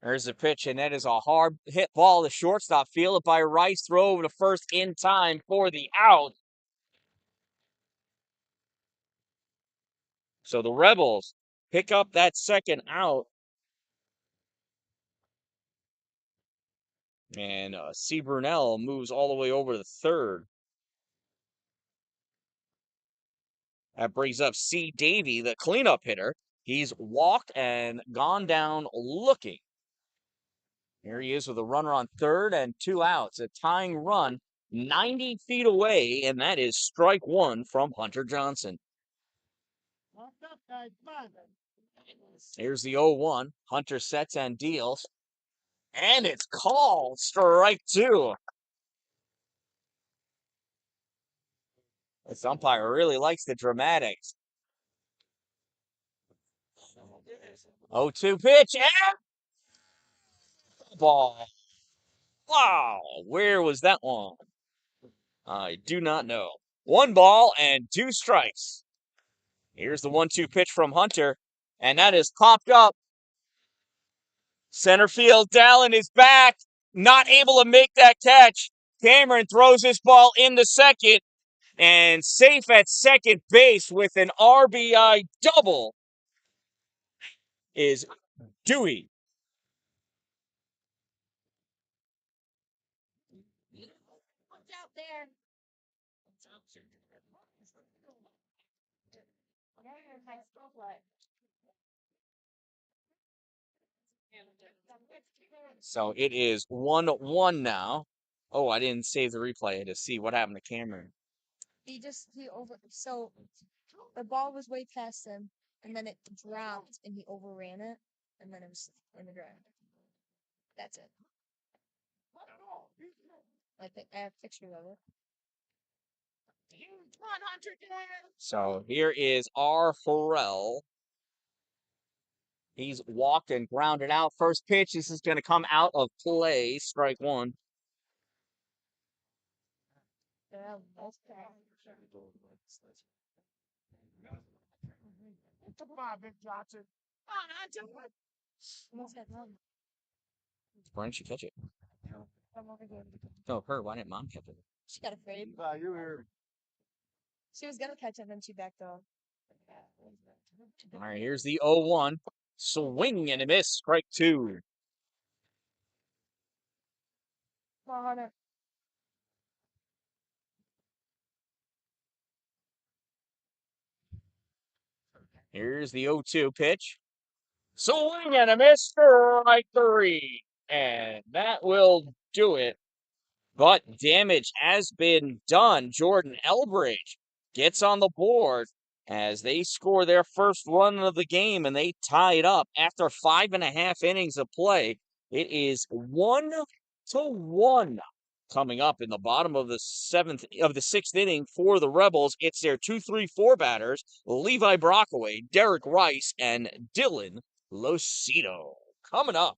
There's the pitch, and that is a hard hit ball to shortstop. Fielded by Rice, throw over to first in time for the out. So the Rebels pick up that second out. And C. Brunel moves all the way over to third. That brings up C. Davey, the cleanup hitter. He's walked and gone down looking. Here he is with a runner on third and 2 outs. A tying run 90 feet away, and that is strike 1 from Hunter Johnson. Here's the 0-1. Hunter sets and deals. And it's called strike 2. This umpire really likes the dramatics. 0-2 pitch and ball. Wow, where was that one? I do not know. 1 ball and 2 strikes. Here's the 1-2 pitch from Hunter, and that is popped up. Center field, Dalin is back, not able to make that catch. Cameron throws this ball into second, and safe at second base with an RBI double is Dewey. What's out there? So it is 1-1 now. Oh, I didn't save the replay to see what happened to Cameron. So the ball was way past him, and then it dropped, and he overran it, and then it was in the ground. That's it. I have pictures of it. So here is R. Farrell. He's walked and grounded out. First pitch, this is going to come out of play. Strike 1. Why didn't she catch it? No, her. Why didn't Mom catch it? She got afraid. You here? She was gonna catch it, and then she backed off. All right, here's the 0-1. Swing and a miss. Strike 2. Come on, Hunter. Here's the 0-2 pitch. Swing and a miss. Strike 3. And that will do it. But damage has been done. Jordan Elbridge gets on the board as they score their first run of the game and they tie it up after 5.5 innings of play. It is 1-1 coming up in the bottom of the sixth inning for the Rebels. It's their 2-3-4 batters, Levi Brockaway, Derek Rice, and Dylan Losito. Coming up.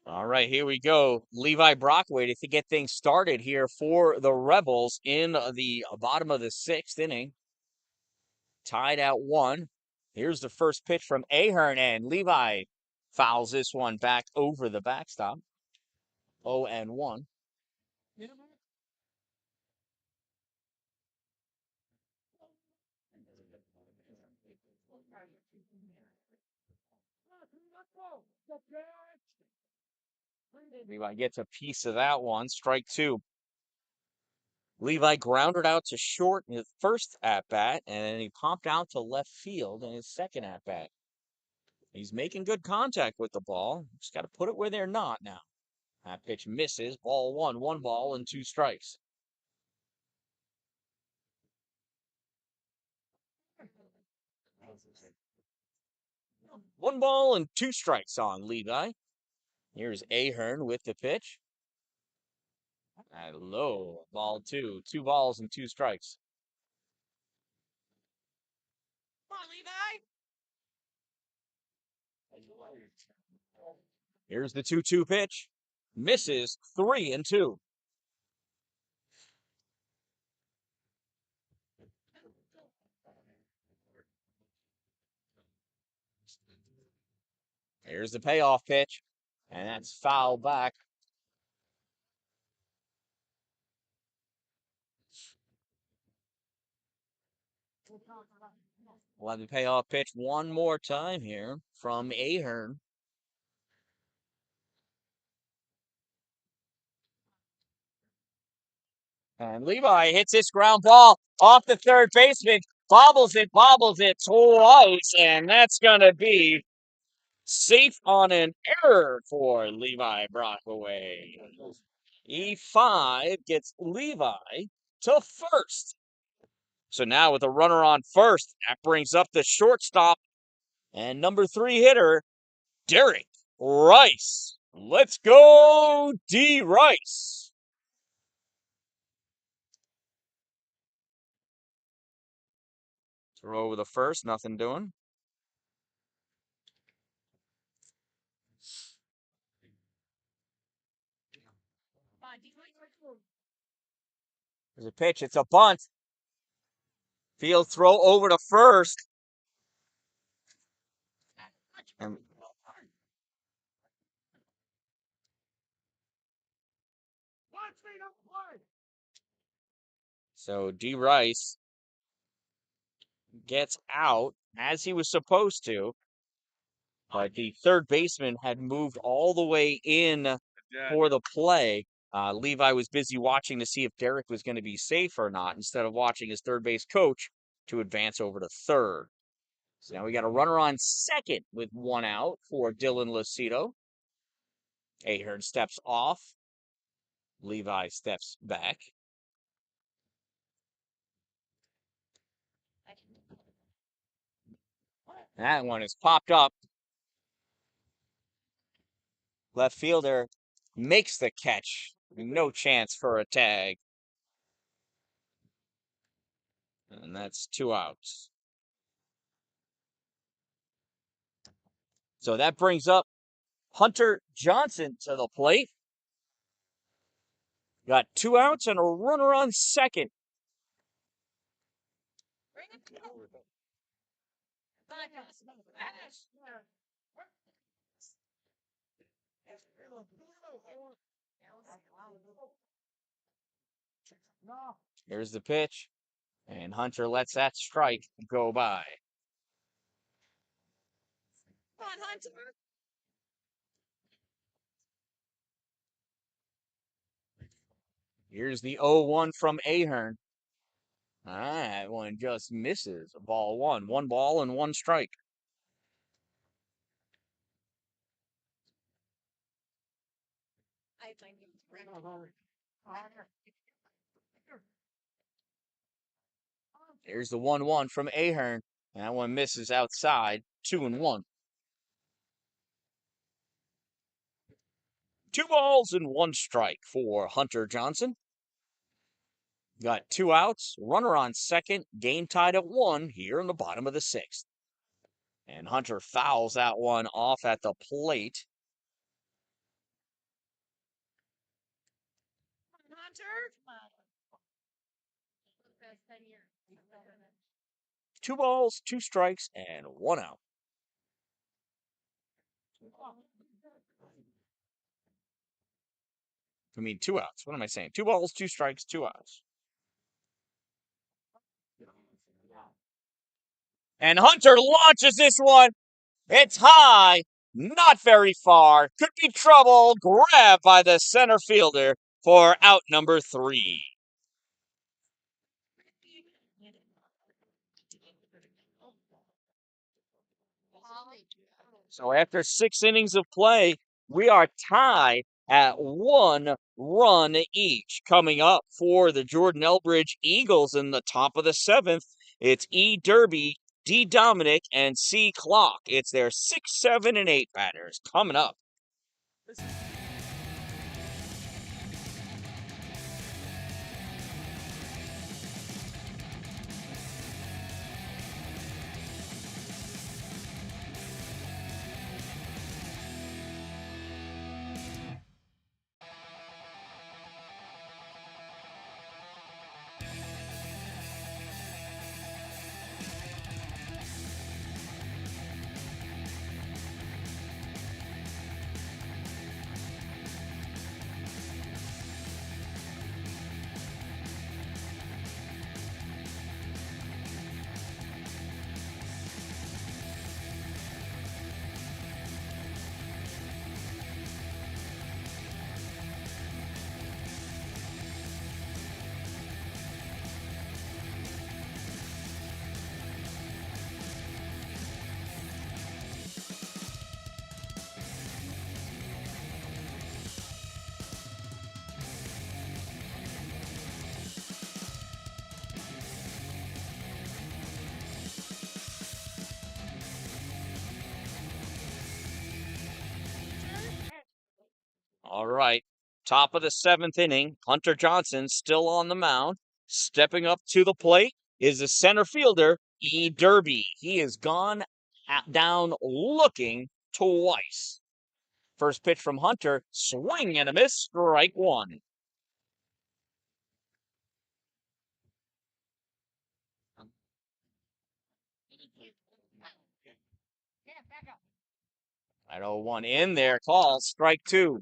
All right, here we go. Levi Brockway to get things started here for the Rebels in the bottom of the sixth inning. Tied at 1. Here's the first pitch from Ahern, and Levi fouls this one back over the backstop. 0-1. Levi gets a piece of that one. Strike 2. Levi grounded out to short in his first at-bat, and then he popped out to left field in his second at-bat. He's making good contact with the ball. Just got to put it where they're not now. That pitch misses. Ball 1, 1 ball and 2 strikes. One ball and 2 strikes on Levi. Here's Ahern with the pitch. Low, ball 2. 2 balls and 2 strikes. Come on, Levi. Here's the 2-2 pitch. Misses. 3-2. Here's the payoff pitch, and that's foul back. We'll have the payoff pitch one more time here from Ahern. And Levi hits this ground ball off the third baseman, bobbles it twice, and that's going to be safe on an error for Levi Brockaway. E5 gets Levi to first. So now with a runner on first, that brings up the shortstop and number 3 hitter, Derek Rice. Let's go, D. Rice. Throw over the first, nothing doing. There's a pitch, it's a bunt. Field throw over to first. And so D. Rice gets out as he was supposed to, but the third baseman had moved all the way in for the play. Levi was busy watching to see if Derek was going to be safe or not, instead of watching his third base coach to advance over to third. So now we got a runner on second with 1 out for Dylan Losito. Ahern steps off. Levi steps back. That one is popped up. Left fielder makes the catch. No chance for a tag. And that's 2 outs. So that brings up Hunter Johnson to the plate. Got 2 outs and a runner on second. Here's the pitch. And Hunter lets that strike go by. Come on, Hunter. Here's the 0-1 from Ahern. That one just misses. Ball one. 1 ball and 1 strike. Here's the 1-1 from Ahern. That one misses outside. 2-1. 2 balls and 1 strike for Hunter Johnson. Got 2 outs, runner on second, game tied at 1 here in the bottom of the 6th. And Hunter fouls that one off at the plate. Hunter. 2 balls, 2 strikes, and 1 out. I mean, 2 outs. What am I saying? 2 balls, 2 strikes, 2 outs. And Hunter launches this one. It's high, not very far. Could be trouble. Grabbed by the center fielder for out number 3. So after 6 innings of play, we are tied at 1 run each. Coming up for the Jordan Elbridge Eagles in the top of the 7th, it's E. Derby, D. Dominic, and C. Clock. It's their 6, 7, and 8 batters coming up. All right. Top of the 7th inning. Hunter Johnson still on the mound. Stepping up to the plate is the center fielder, E. Derby. He has gone down looking twice. First pitch from Hunter, swing and a miss, strike 1. I know 1 in there, call, strike 2.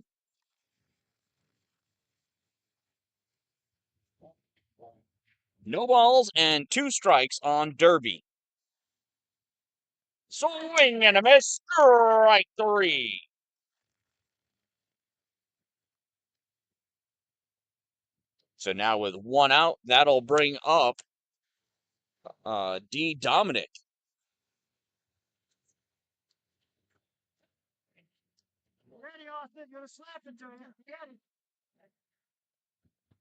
No balls and 2 strikes on Derby. Swing and a miss, strike 3. So now with 1 out, that'll bring up D. Dominic.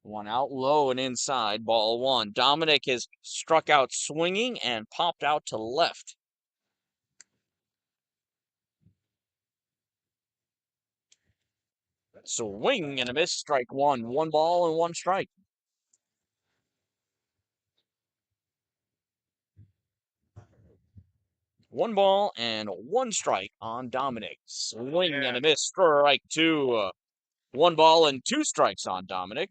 One out low and inside, ball one. Dominic has struck out swinging and popped out to left. Swing and a miss, strike one. One ball and one strike. One ball and one strike on Dominic. Swing and a miss, strike two. One ball and two strikes on Dominic.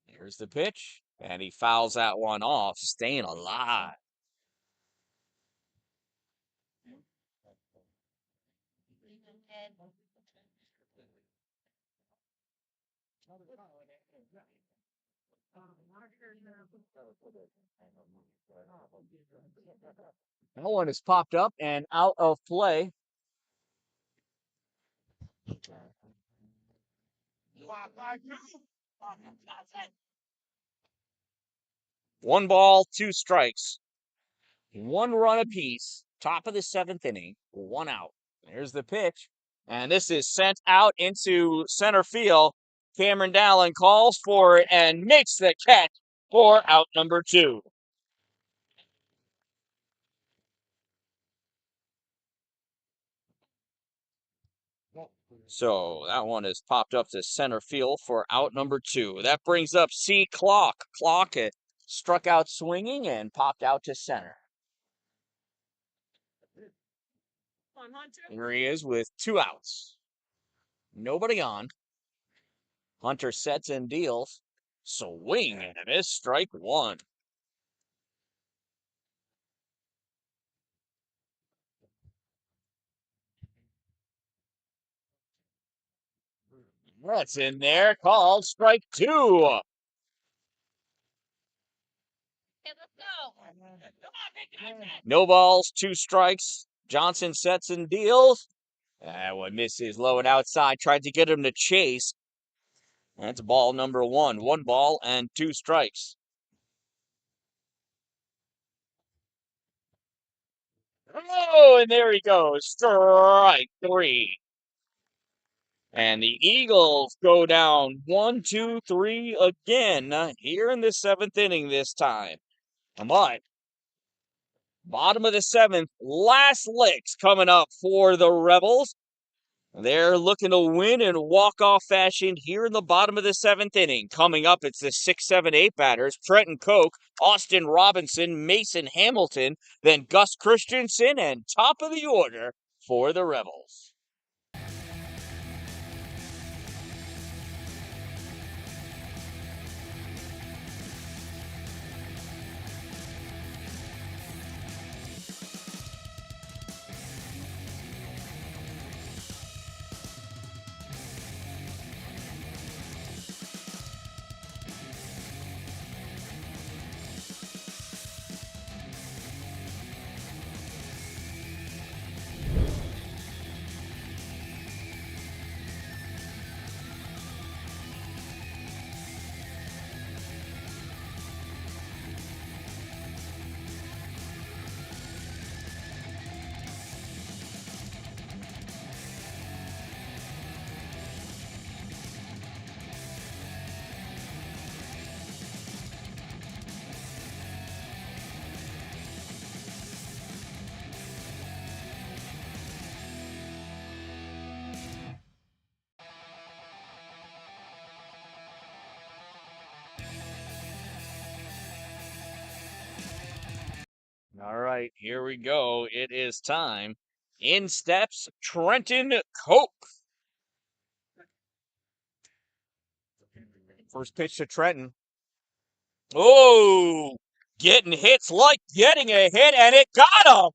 Here's the pitch, and he fouls that one off, staying alive. That one is popped up and out of play. One ball, two strikes. One run apiece. Top of the seventh inning. One out. There's the pitch. And this is sent out into center field. Cameron Dalin calls for it and makes the catch for out number two. So that one is popped up to center field for out number two. That brings up C. Clock. Clock struck out swinging and popped out to center. Here he is with two outs. Nobody on. Hunter sets and deals. Swing and a miss, strike one. That's in there, called strike two. No balls, two strikes. Johnson sets and deals. That one misses low and outside. Tried to get him to chase. That's ball number one. One ball and two strikes. Oh, and there he goes. Strike three. And the Eagles go down 1-2-3 again here in the seventh inning this time. But bottom of the seventh, last licks coming up for the Rebels. They're looking to win in walk-off fashion here in the bottom of the seventh inning. Coming up, it's the 6, 7, 8 batters. Trenton Koch, Austin Robinson, Mason Hamilton, then Gus Christensen, and top of the order for the Rebels. All right, here we go. It is time. In steps Trenton Koch. First pitch to Trenton. Oh, getting hits like getting a hit, and it got him.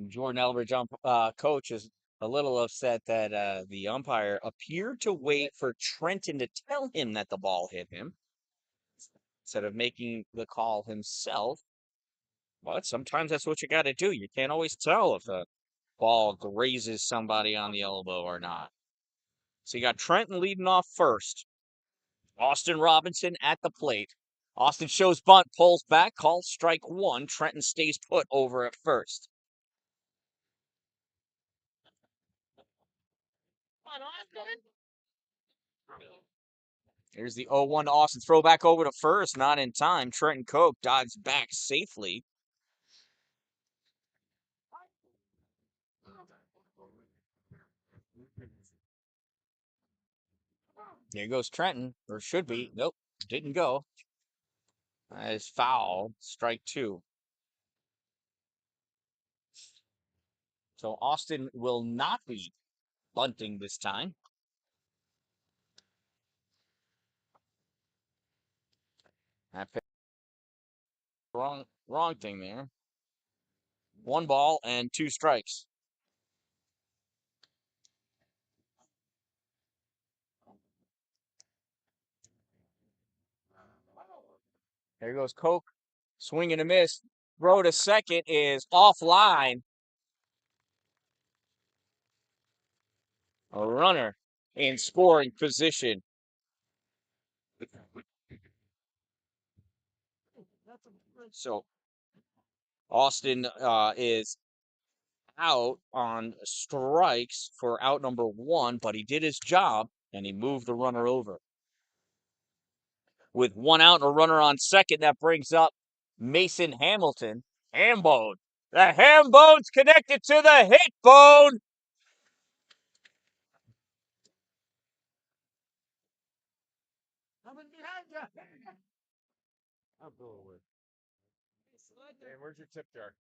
Jordan Elbridge, coach, is a little upset that the umpire appeared to wait for Trenton to tell him that the ball hit him instead of making the call himself. But sometimes that's what you got to do. You can't always tell if a ball grazes somebody on the elbow or not. So you got Trenton leading off first. Austin Robinson at the plate. Austin shows bunt, pulls back, calls strike one. Trenton stays put over at first. Here's the 0-1 to Austin. Throw back over to first, not in time. Trenton Koch dives back safely. There goes Trenton, or should be. Nope, didn't go. That is foul. Strike two. So Austin will not be bunting this time. That wrong thing there. 1 ball and 2 strikes. There goes Koch. Swing and a miss. Throw to second is offline. A runner in scoring position. So Austin is out on strikes for out number 1, but he did his job and he moved the runner over. With 1 out and a runner on second, that brings up Mason Hamilton. Ham bone. The ham bone's connected to the hit bone. I'll go with. Hey, where's your tip jar?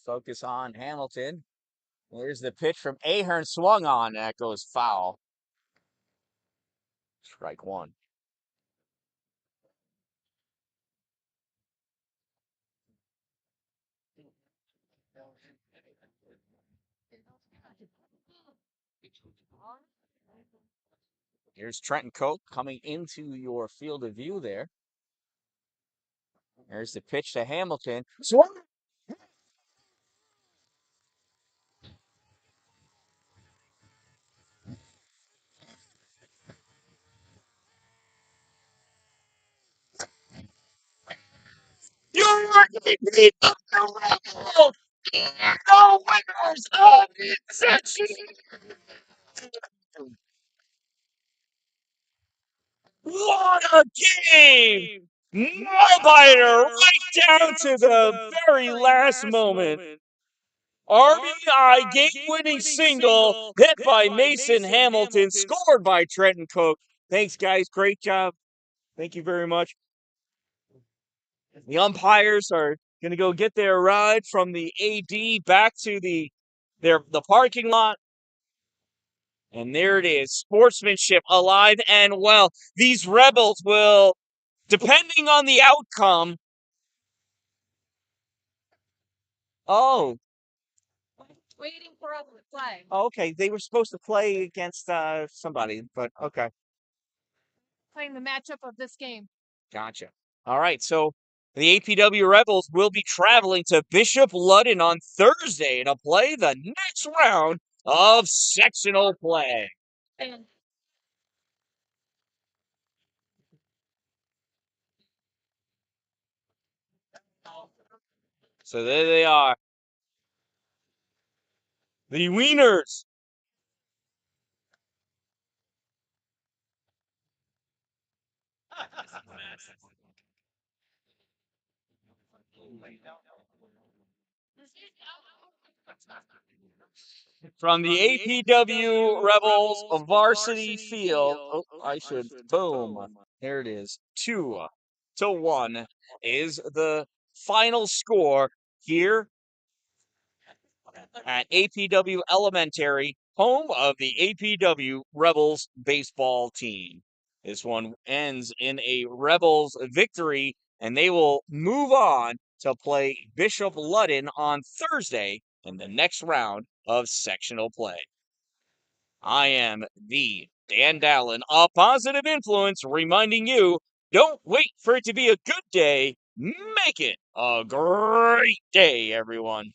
Focus on Hamilton. There's the pitch from Ahern, swung on. That goes foul. Strike 1. Here's Trenton Koch coming into your field of view there. There's the pitch to Hamilton. Swung. You're the winners of the section. What a game! Nail-biter right down to the very last moment. RBI game-winning single hit by Mason Hamilton, scored by Trenton Koch. Thanks, guys. Great job. Thank you very much. The umpires are going to go get their ride from the AD back to the parking lot. And there it is. Sportsmanship alive and well. These Rebels will, depending on the outcome. Oh. Waiting for us to play. Okay. They were supposed to play against somebody, but okay. Playing the matchup of this game. Gotcha. All right. So the APW Rebels will be traveling to Bishop Ludden on Thursday to play the next round of sectional play. So there they are. The Wieners. From the APW Rebels varsity field. Oh, I should. Boom. There it is. 2-1 is the final score here at APW Elementary, home of the APW Rebels baseball team. This one ends in a Rebels victory, and they will move on to play Bishop Ludden on Thursday in the next round of sectional play. I am the Dan-Dalin, a positive influence, reminding you, don't wait for it to be a good day. Make it a great day, everyone.